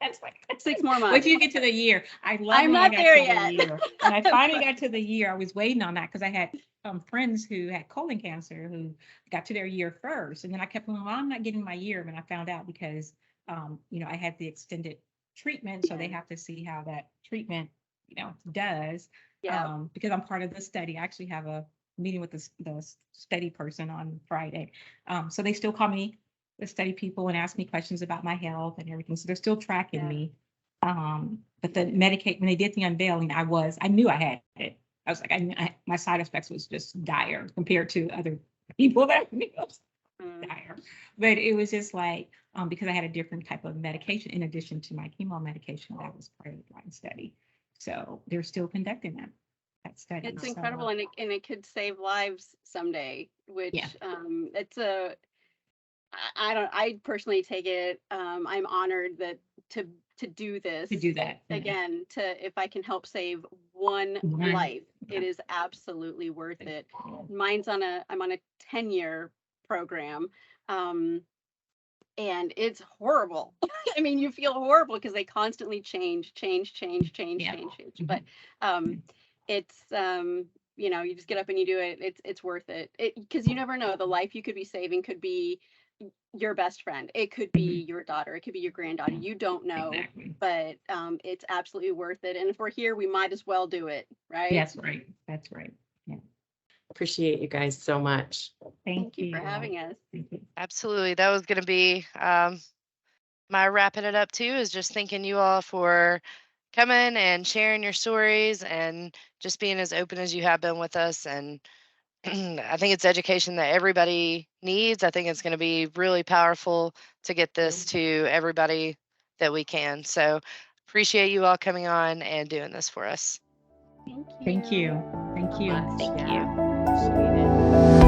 That's like 6 more Wait months. till you get to the year. I love I'm when I not got there to yet. the year. When I finally got to the year, I was waiting on that because I had friends who had colon cancer who got to their year first. And then I kept going, well, I'm not getting my year. And I found out because, I had the extended treatment. So they have to see how that treatment, does. Yeah. Because I'm part of the study. I actually have a meeting with the study person on Friday. So they still call me the study people and ask me questions about my health and everything. So they're still tracking me. But the when they did the unveiling, I knew I had it. I was like, my side effects was just dire compared to other people that knew dire. But it was just like, because I had a different type of medication in addition to my chemo medication that was part of the blind study. So they're still conducting that study. It's So, incredible, and it could save lives someday, which yeah. It's I personally take it, I'm honored that to do this To do that. again, if I can help save one One. life, Yeah. it is absolutely worth it. Yeah. I'm on a 10-year program, and it's horrible. I mean, you feel horrible because they constantly change. Yeah. But it's you just get up and you do it. It's worth it. Because you never know, the life you could be saving could be your best friend. It could be your daughter. It could be your granddaughter. You don't know. Exactly. But it's absolutely worth it. And if we're here, we might as well do it, right? That's right. That's right. Yeah. Appreciate you guys so much. Thank you for having us. Thank you. Absolutely. That was going to be my wrapping it up too, is just thanking you all for coming and sharing your stories and just being as open as you have been with us. And I think it's education that everybody needs. I think it's going to be really powerful to get this to everybody that we can. So appreciate you all coming on and doing this for us. Thank you. Thank you. Thank you. Thank Yeah. you. Appreciate it.